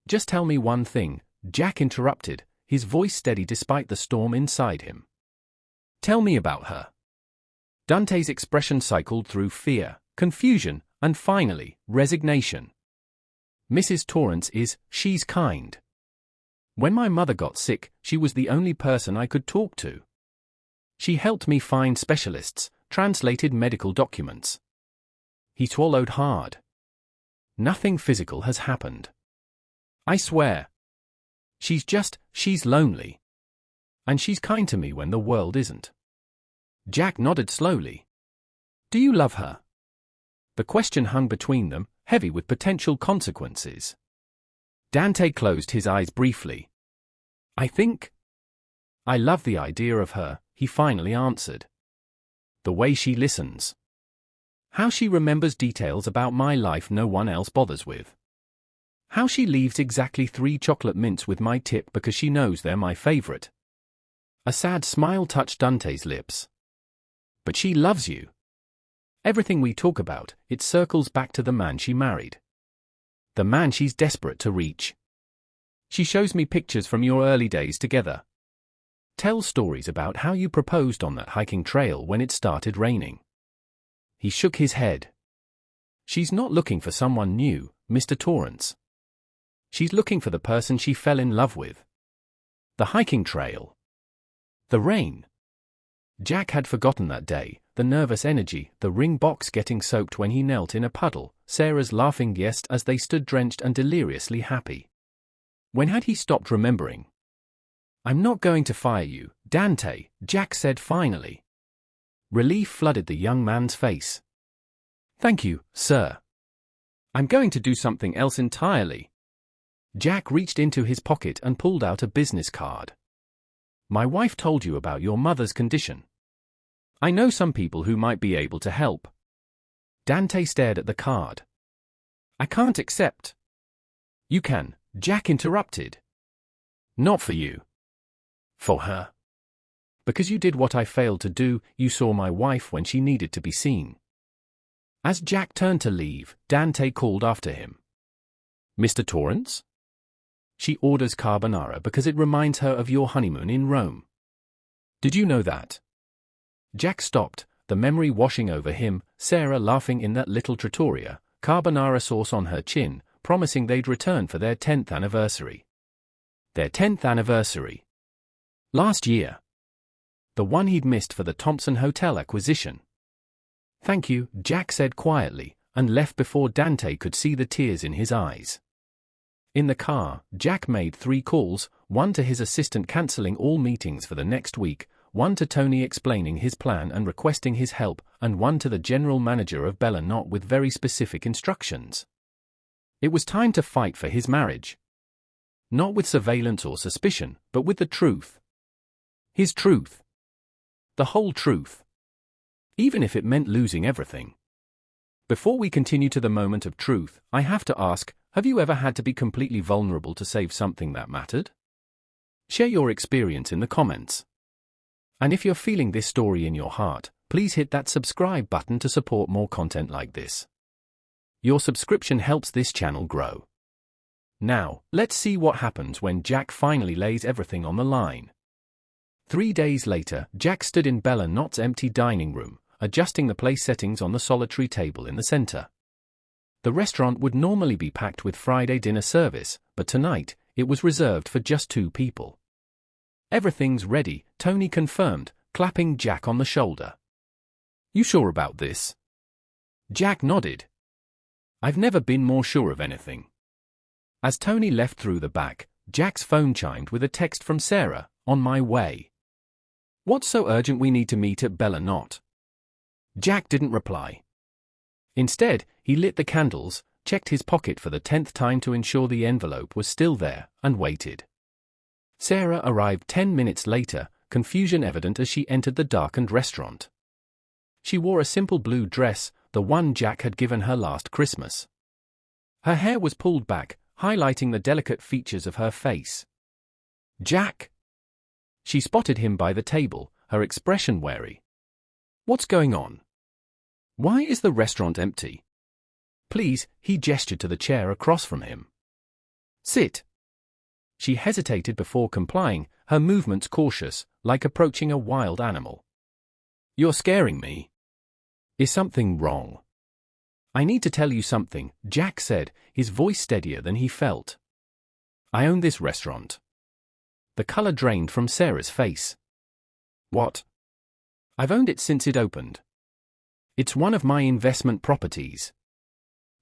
Speaker 1: Just tell me one thing, Jack interrupted, his voice steady despite the storm inside him. Tell me about her. Dante's expression cycled through fear, confusion, and finally, resignation. Mrs. Torrance she's kind. When my mother got sick, she was the only person I could talk to. She helped me find specialists, translated medical documents. He swallowed hard. Nothing physical has happened. I swear. She's lonely. And she's kind to me when the world isn't. Jack nodded slowly. Do you love her? The question hung between them, heavy with potential consequences. Dante closed his eyes briefly. I think I love the idea of her, he finally answered. The way she listens. How she remembers details about my life no one else bothers with. How she leaves exactly 3 chocolate mints with my tip because she knows they're my favorite. A sad smile touched Dante's lips. But she loves you. Everything we talk about, it circles back to the man she married. The man she's desperate to reach. She shows me pictures from your early days together. Tells stories about how you proposed on that hiking trail when it started raining. He shook his head. She's not looking for someone new, Mr. Torrance. She's looking for the person she fell in love with. The hiking trail. The rain. Jack had forgotten that day, the nervous energy, the ring box getting soaked when he knelt in a puddle, Sarah's laughing yes as they stood drenched and deliriously happy. When had he stopped remembering? I'm not going to fire you, Dante, Jack said finally. Relief flooded the young man's face. Thank you, sir. I'm going to do something else entirely. Jack reached into his pocket and pulled out a business card. My wife told you about your mother's condition. I know some people who might be able to help. Dante stared at the card. I can't accept. You can, Jack interrupted. Not for you. For her. Because you did what I failed to do, you saw my wife when she needed to be seen. As Jack turned to leave, Dante called after him. Mr. Torrance? She orders carbonara because it reminds her of your honeymoon in Rome. Did you know that? Jack stopped, the memory washing over him, Sarah laughing in that little trattoria, carbonara sauce on her chin, promising they'd return for their 10th anniversary. Their 10th anniversary. Last year. The one he'd missed for the Thompson Hotel acquisition. Thank you, Jack said quietly, and left before Dante could see the tears in his eyes. In the car, Jack made 3 calls, one to his assistant cancelling all meetings for the next week, one to Tony explaining his plan and requesting his help, and one to the general manager of Bella Notte with very specific instructions. It was time to fight for his marriage. Not with surveillance or suspicion, but with the truth. His truth. The whole truth. Even if it meant losing everything. Before we continue to the moment of truth, I have to ask, have you ever had to be completely vulnerable to save something that mattered? Share your experience in the comments. And if you're feeling this story in your heart, please hit that subscribe button to support more content like this. Your subscription helps this channel grow. Now, let's see what happens when Jack finally lays everything on the line. 3 days later, Jack stood in Bella Notte's empty dining room, adjusting the place settings on the solitary table in the center. The restaurant would normally be packed with Friday dinner service, but tonight, it was reserved for just 2 people. Everything's ready, Tony confirmed, clapping Jack on the shoulder. You sure about this? Jack nodded. I've never been more sure of anything. As Tony left through the back, Jack's phone chimed with a text from Sarah, on my way. What's so urgent we need to meet at Bella Notte? Jack didn't reply. Instead, he lit the candles, checked his pocket for the 10th time to ensure the envelope was still there, and waited. Sarah arrived 10 minutes later, confusion evident as she entered the darkened restaurant. She wore a simple blue dress, the one Jack had given her last Christmas. Her hair was pulled back, highlighting the delicate features of her face. Jack! She spotted him by the table, her expression wary. What's going on? Why is the restaurant empty? Please, he gestured to the chair across from him. Sit. She hesitated before complying, her movements cautious, like approaching a wild animal. You're scaring me. Is something wrong? I need to tell you something, Jack said, his voice steadier than he felt. I own this restaurant. The color drained from Sarah's face. What? I've owned it since it opened. It's one of my investment properties.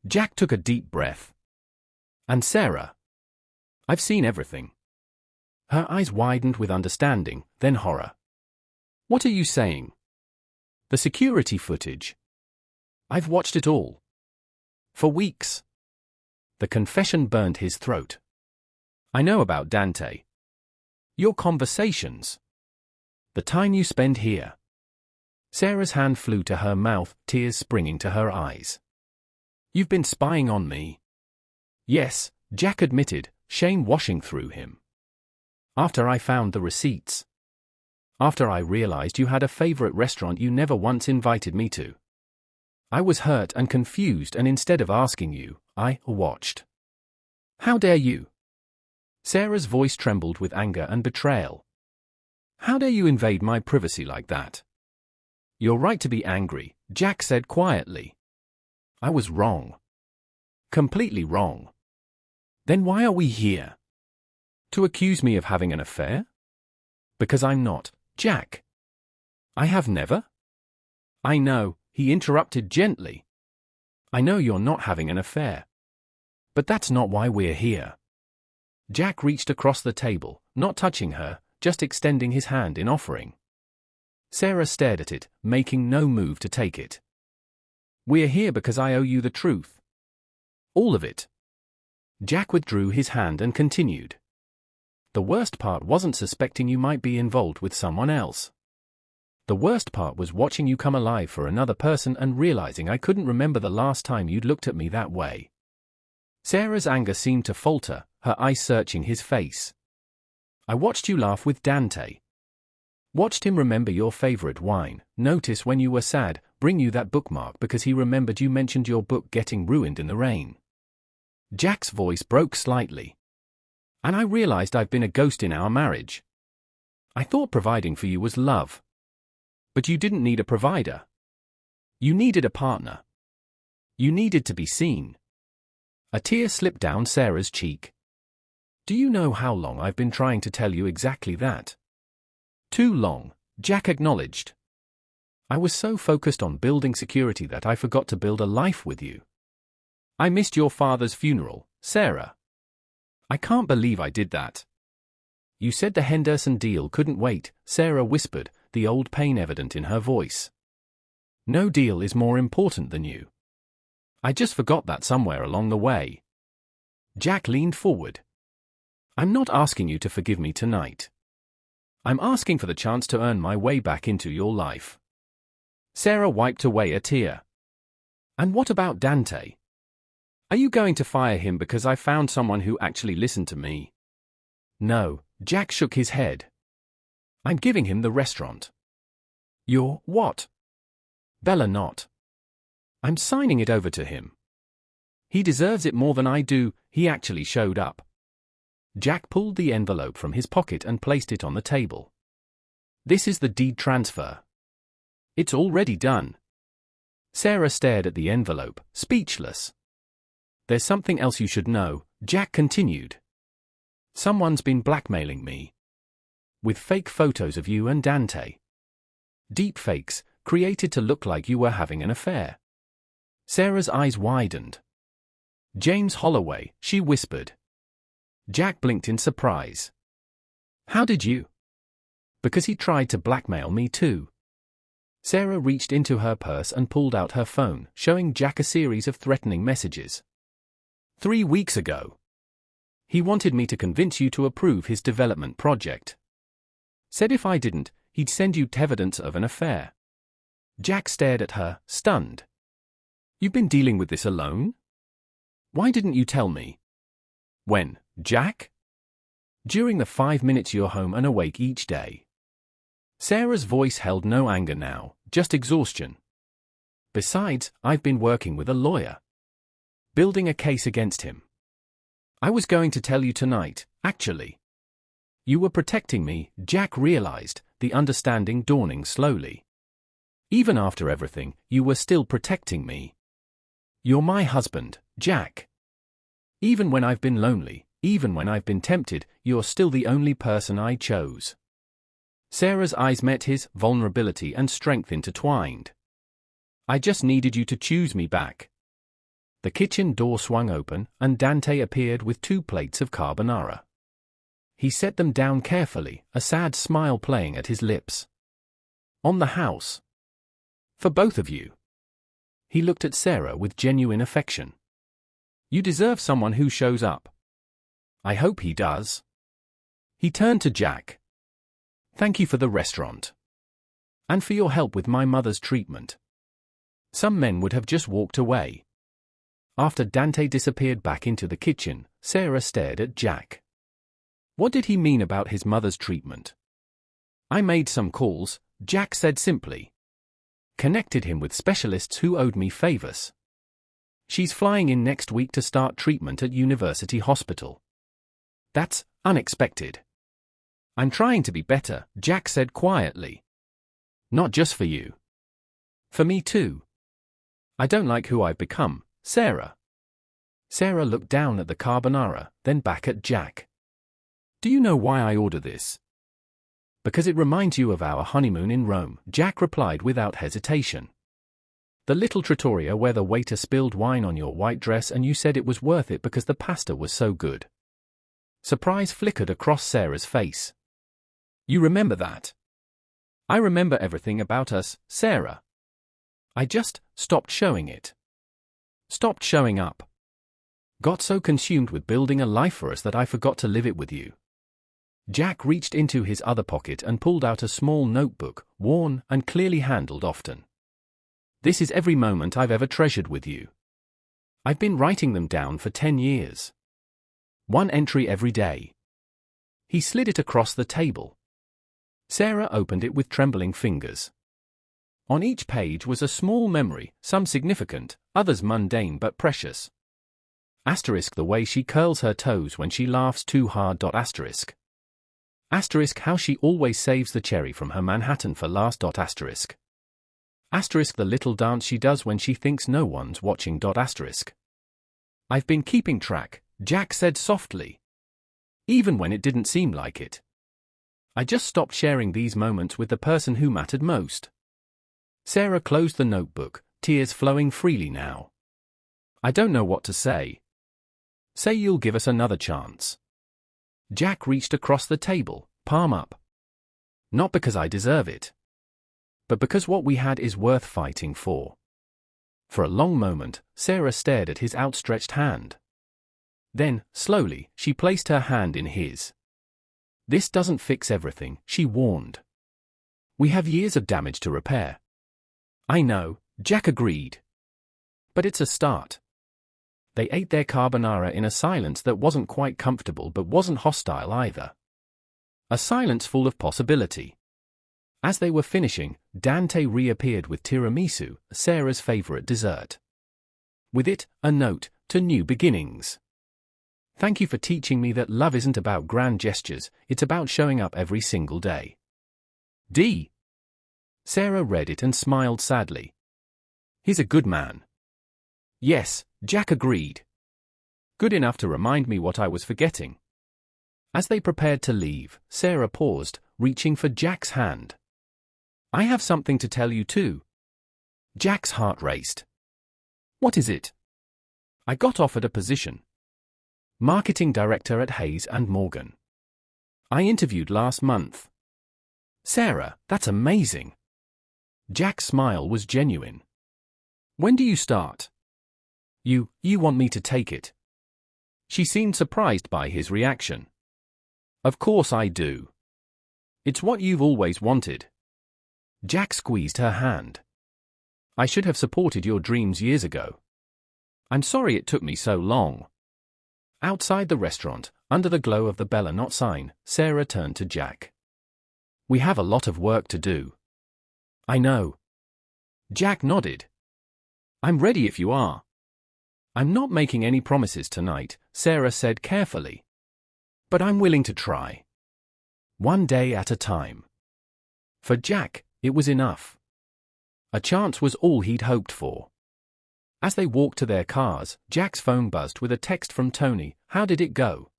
Speaker 1: Jack took a deep breath. And Sarah? I've seen everything. Her eyes widened with understanding, then horror. What are you saying? The security footage. I've watched it all. For weeks. The confession burned his throat. I know about Dante. Your conversations. The time you spend here. Sarah's hand flew to her mouth, tears springing to her eyes. You've been spying on me. Yes, Jack admitted, shame washing through him. After I found the receipts. After I realized you had a favorite restaurant you never once invited me to. I was hurt and confused, and instead of asking you, I watched. How dare you? Sarah's voice trembled with anger and betrayal. How dare you invade my privacy like that? You're right to be angry, Jack said quietly. I was wrong. Completely wrong. Then why are we here? To accuse me of having an affair? Because I'm not, Jack. I have never? I know, he interrupted gently. I know you're not having an affair. But that's not why we're here. Jack reached across the table, not touching her, just extending his hand in offering. Sarah stared at it, making no move to take it. "We're here because I owe you the truth. All of it." Jack withdrew his hand and continued. "The worst part wasn't suspecting you might be involved with someone else. The worst part was watching you come alive for another person and realizing I couldn't remember the last time you'd looked at me that way." Sarah's anger seemed to falter, her eyes searching his face. "I watched you laugh with Dante. Watched him remember your favorite wine, notice when you were sad, bring you that bookmark because he remembered you mentioned your book getting ruined in the rain." Jack's voice broke slightly. "And I realized I've been a ghost in our marriage. I thought providing for you was love. But you didn't need a provider. You needed a partner. You needed to be seen." A tear slipped down Sarah's cheek. "Do you know how long I've been trying to tell you exactly that?" "Too long," Jack acknowledged. "I was so focused on building security that I forgot to build a life with you. I missed your father's funeral, Sarah. I can't believe I did that." "You said the Henderson deal couldn't wait," Sarah whispered, the old pain evident in her voice. "No deal is more important than you. I just forgot that somewhere along the way." Jack leaned forward. "I'm not asking you to forgive me tonight. I'm asking for the chance to earn my way back into your life." Sarah wiped away a tear. "And what about Dante? Are you going to fire him because I found someone who actually listened to me?" "No," Jack shook his head. "I'm giving him the restaurant." "You're what?" "Bella Notte. I'm signing it over to him. He deserves it more than I do. He actually showed up." Jack pulled the envelope from his pocket and placed it on the table. "This is the deed transfer. It's already done." Sarah stared at the envelope, speechless. "There's something else you should know," Jack continued. "Someone's been blackmailing me. With fake photos of you and Dante. Deep fakes, created to look like you were having an affair." Sarah's eyes widened. "James Holloway," she whispered. Jack blinked in surprise. "How did you?" "Because he tried to blackmail me too." Sarah reached into her purse and pulled out her phone, showing Jack a series of threatening messages. 3 weeks ago. He wanted me to convince you to approve his development project. Said if I didn't, he'd send you evidence of an affair." Jack stared at her, stunned. "You've been dealing with this alone? Why didn't you tell me?" "When, Jack?" "During the 5 minutes you're home and awake each day." Sarah's voice held no anger now, just exhaustion. "Besides, I've been working with a lawyer. Building a case against him. I was going to tell you tonight, actually." "You were protecting me," Jack realized, the understanding dawning slowly. "Even after everything, you were still protecting me. You're my husband, Jack. Even when I've been lonely, even when I've been tempted, you're still the only person I chose." Sarah's eyes met his, vulnerability and strength intertwined. "I just needed you to choose me back." The kitchen door swung open, and Dante appeared with 2 plates of carbonara. He set them down carefully, a sad smile playing at his lips. "On the house. For both of you." He looked at Sarah with genuine affection. "You deserve someone who shows up. I hope he does." He turned to Jack. "Thank you for the restaurant. And for your help with my mother's treatment." Some men would have just walked away. After Dante disappeared back into the kitchen, Sarah stared at Jack. What did he mean about his mother's treatment? "I made some calls," Jack said simply. "Connected him with specialists who owed me favors. She's flying in next week to start treatment at University Hospital." "That's unexpected." "I'm trying to be better," Jack said quietly. "Not just for you. For me too. I don't like who I've become, Sarah." Sarah looked down at the carbonara, then back at Jack. "Do you know why I order this?" "Because it reminds you of our honeymoon in Rome," Jack replied without hesitation. "The little trattoria where the waiter spilled wine on your white dress and you said it was worth it because the pasta was so good." Surprise flickered across Sarah's face. You remember that? I remember everything about us, Sarah. I just stopped showing it. Stopped showing up. Got so consumed with building a life for us that I forgot to live it with you. Jack reached into his other pocket and pulled out a small notebook, worn and clearly handled often. This is every moment I've ever treasured with you. I've been writing them down for 10 years. One entry every day. He slid it across the table. Sarah opened it with trembling fingers. On each page was a small memory, some significant, others mundane but precious. Asterisk the way she curls her toes when she laughs too hard. Asterisk. Asterisk how she always saves the cherry from her Manhattan for last. Asterisk. Asterisk the little dance she does when she thinks no one's watching. Asterisk. I've been keeping track, Jack said softly. Even when it didn't seem like it. I just stopped sharing these moments with the person who mattered most. Sarah closed the notebook, tears flowing freely now. I don't know what to say. Say you'll give us another chance. Jack reached across the table, palm up. Not because I deserve it. But because what we had is worth fighting for. For a long moment, Sarah stared at his outstretched hand. Then, slowly, she placed her hand in his. This doesn't fix everything, she warned. We have years of damage to repair. I know, Jack agreed. But it's a start. They ate their carbonara in a silence that wasn't quite comfortable but wasn't hostile either. A silence full of possibility. As they were finishing, Dante reappeared with tiramisu, Sarah's favorite dessert. With it, a note to new beginnings. Thank you for teaching me that love isn't about grand gestures, it's about showing up every single day. D. Sarah read it and smiled sadly. He's a good man. Yes, Jack agreed. Good enough to remind me what I was forgetting. As they prepared to leave, Sarah paused, reaching for Jack's hand. I have something to tell you too. Jack's heart raced. What is it? I got offered a position. Marketing director at Hayes & Morgan. I interviewed last month. Sarah, that's amazing. Jack's smile was genuine. When do you start? You want me to take it? She seemed surprised by his reaction. Of course I do. It's what you've always wanted. Jack squeezed her hand. I should have supported your dreams years ago. I'm sorry it took me so long. Outside the restaurant, under the glow of the Bella Notte sign, Sarah turned to Jack. We have a lot of work to do. I know. Jack nodded. I'm ready if you are. I'm not making any promises tonight, Sarah said carefully. But I'm willing to try. One day at a time. For Jack, it was enough. A chance was all he'd hoped for. As they walked to their cars, Jack's phone buzzed with a text from Tony. How did it go?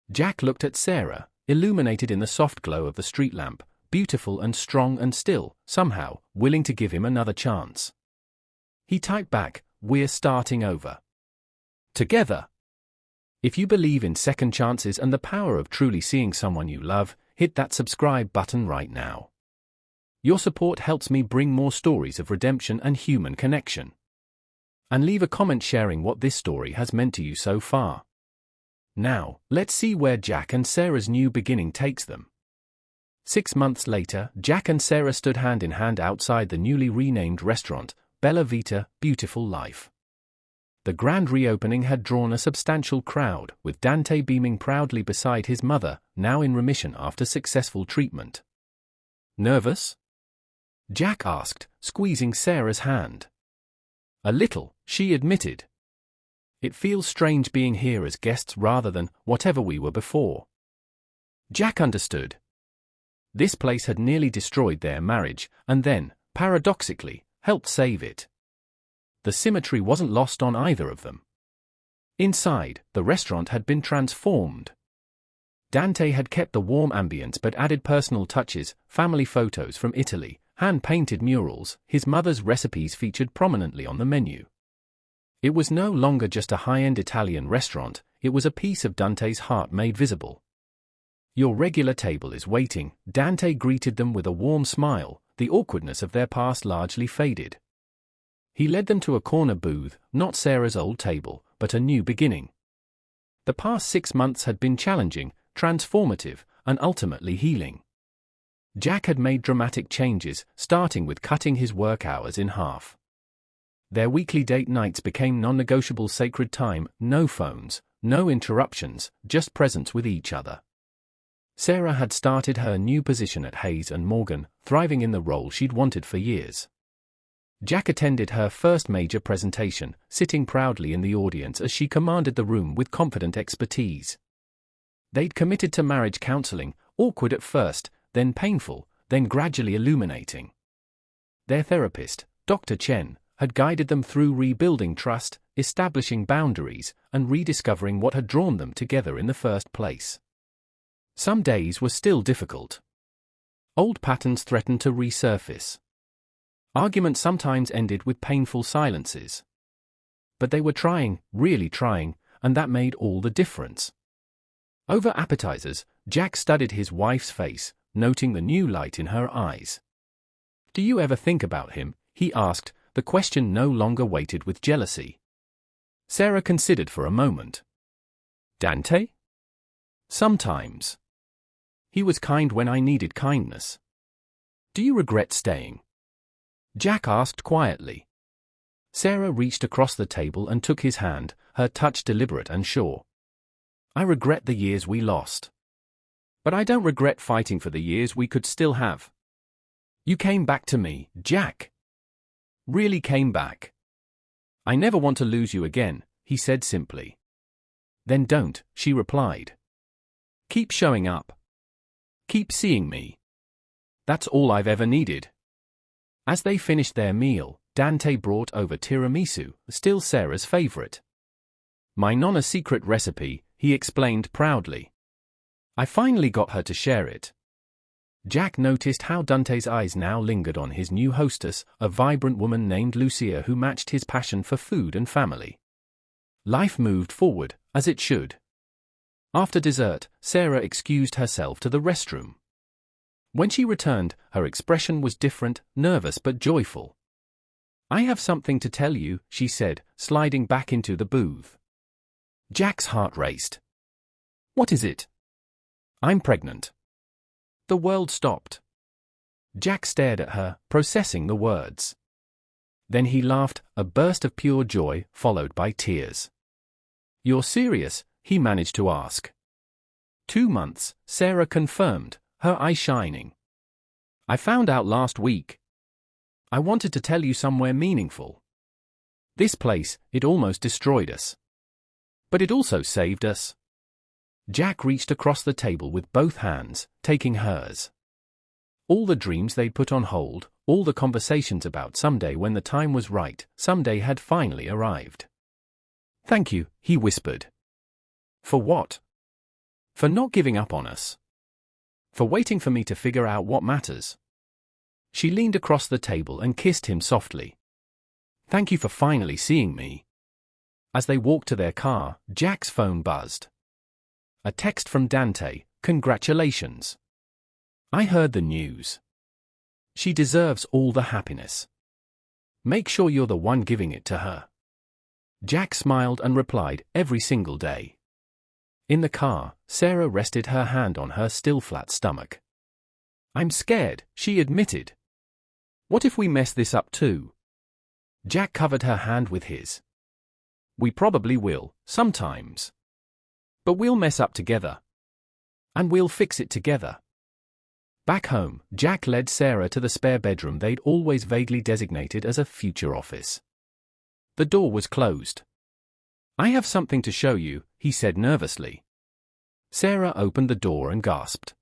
Speaker 1: Jack looked at Sarah, illuminated in the soft glow of the street lamp, beautiful and strong and still, somehow, willing to give him another chance. He typed back, we're starting over. Together. If you believe in second chances and the power of truly seeing someone you love, hit that subscribe button right now. Your support helps me bring more stories of redemption and human connection. And leave a comment sharing what this story has meant to you so far. Now, let's see where Jack and Sarah's new beginning takes them. 6 months later, Jack and Sarah stood hand in hand outside the newly renamed restaurant, Bella Vita, Beautiful Life. The grand reopening had drawn a substantial crowd, with Dante beaming proudly beside his mother, now in remission after successful treatment. Nervous? Jack asked, squeezing Sarah's hand. A little, she admitted. It feels strange being here as guests rather than whatever we were before. Jack understood. This place had nearly destroyed their marriage, and then, paradoxically, helped save it. The symmetry wasn't lost on either of them. Inside, the restaurant had been transformed. Dante had kept the warm ambience but added personal touches, family photos from Italy, hand-painted murals. His mother's recipes featured prominently on the menu. It was no longer just a high-end Italian restaurant, it was a piece of Dante's heart made visible. "Your regular table is waiting," Dante greeted them with a warm smile, the awkwardness of their past largely faded. He led them to a corner booth, not Sarah's old table, but a new beginning. The past 6 months had been challenging, transformative, and ultimately healing. Jack had made dramatic changes, starting with cutting his work hours in half. Their weekly date nights became non-negotiable sacred time, no phones, no interruptions, just presence with each other. Sarah had started her new position at Hayes and Morgan, thriving in the role she'd wanted for years. Jack attended her first major presentation, sitting proudly in the audience as she commanded the room with confident expertise. They'd committed to marriage counseling, awkward at first, then painful, then gradually illuminating. Their therapist, Dr. Chen, had guided them through rebuilding trust, establishing boundaries, and rediscovering what had drawn them together in the first place. Some days were still difficult. Old patterns threatened to resurface. Arguments sometimes ended with painful silences. But they were trying, really trying, and that made all the difference. Over appetizers, Jack studied his wife's face, noting the new light in her eyes. "Do you ever think about him?" he asked, the question no longer weighted with jealousy. Sarah considered for a moment. "Dante? Sometimes. He was kind when I needed kindness." "Do you regret staying?" Jack asked quietly. Sarah reached across the table and took his hand, her touch deliberate and sure. "I regret the years we lost. But I don't regret fighting for the years we could still have. You came back to me, Jack. Really came back. I never want to lose you again," he said simply. "Then don't," she replied. "Keep showing up. Keep seeing me. That's all I've ever needed." As they finished their meal, Dante brought over tiramisu, still Sarah's favorite. "My nonna secret recipe," he explained proudly. "I finally got her to share it." Jack noticed how Dante's eyes now lingered on his new hostess, a vibrant woman named Lucia who matched his passion for food and family. Life moved forward, as it should. After dessert, Sarah excused herself to the restroom. When she returned, her expression was different, nervous but joyful. "I have something to tell you," she said, sliding back into the booth. Jack's heart raced. "What is it?" "I'm pregnant." The world stopped. Jack stared at her, processing the words. Then he laughed, a burst of pure joy, followed by tears. "You're serious?" he managed to ask. 2 months, Sarah confirmed, her eyes shining. "I found out last week. I wanted to tell you somewhere meaningful. This place, it almost destroyed us. But it also saved us." Jack reached across the table with both hands, taking hers. All the dreams they'd put on hold, all the conversations about someday when the time was right, someday had finally arrived. "Thank you," he whispered. "For what?" "For not giving up on us. For waiting for me to figure out what matters." She leaned across the table and kissed him softly. "Thank you for finally seeing me." As they walked to their car, Jack's phone buzzed. A text from Dante, "Congratulations. I heard the news. She deserves all the happiness. Make sure you're the one giving it to her." Jack smiled and replied, "Every single day." In the car, Sarah rested her hand on her still flat stomach. "I'm scared," she admitted. "What if we mess this up too?" Jack covered her hand with his. "We probably will, sometimes. But we'll mess up together. And we'll fix it together." Back home, Jack led Sarah to the spare bedroom they'd always vaguely designated as a future office. The door was closed. "I have something to show you," he said nervously. Sarah opened the door and gasped.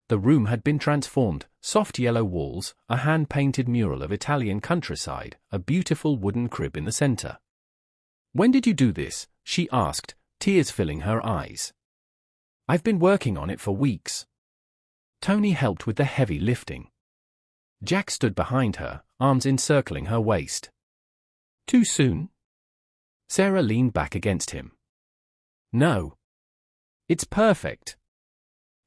Speaker 1: The room had been transformed, soft yellow walls, a hand-painted mural of Italian countryside, a beautiful wooden crib in the center. "When did you do this?" she asked, tears filling her eyes. "I've been working on it for weeks." Tony helped with the heavy lifting. Jack stood behind her, arms encircling her waist. "Too soon?" Sarah leaned back against him. No. It's perfect.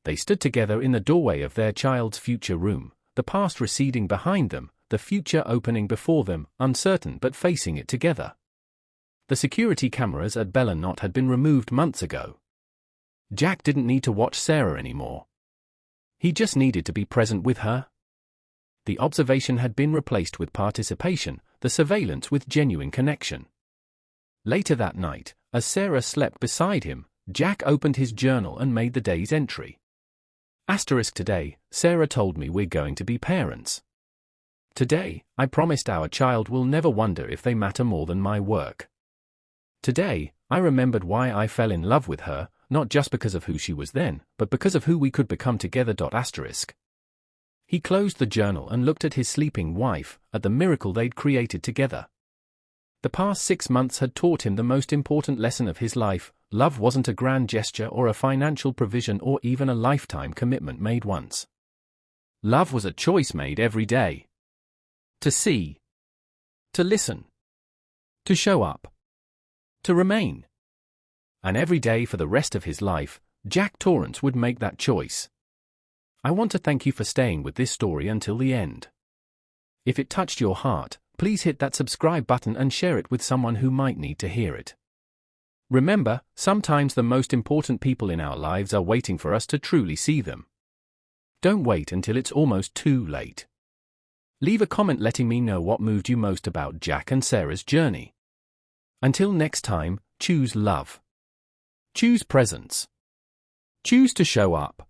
Speaker 1: They stood together in the doorway of their child's future room, the past receding behind them, the future opening before them, uncertain but facing it together. The security cameras at Bella Notte had been removed months ago. Jack didn't need to watch Sarah anymore. He just needed to be present with her. The observation had been replaced with participation, the surveillance with genuine connection. Later that night, as Sarah slept beside him, Jack opened his journal and made the day's entry. Today, Sarah told me we're going to be parents. Today, I promised our child will never wonder if they matter more than my work. Today, I remembered why I fell in love with her, not just because of who she was then, but because of who we could become together. He closed the journal and looked at his sleeping wife, at the miracle they'd created together. The past 6 months had taught him the most important lesson of his life: love wasn't a grand gesture or a financial provision or even a lifetime commitment made once. Love was a choice made every day. To see. To listen. To show up. To remain. And every day for the rest of his life, Jack Torrance would make that choice. I want to thank you for staying with this story until the end. If it touched your heart, please hit that subscribe button and share it with someone who might need to hear it. Remember, sometimes the most important people in our lives are waiting for us to truly see them. Don't wait until it's almost too late. Leave a comment letting me know what moved you most about Jack and Sarah's journey. Until next time, choose love. Choose presence. Choose to show up.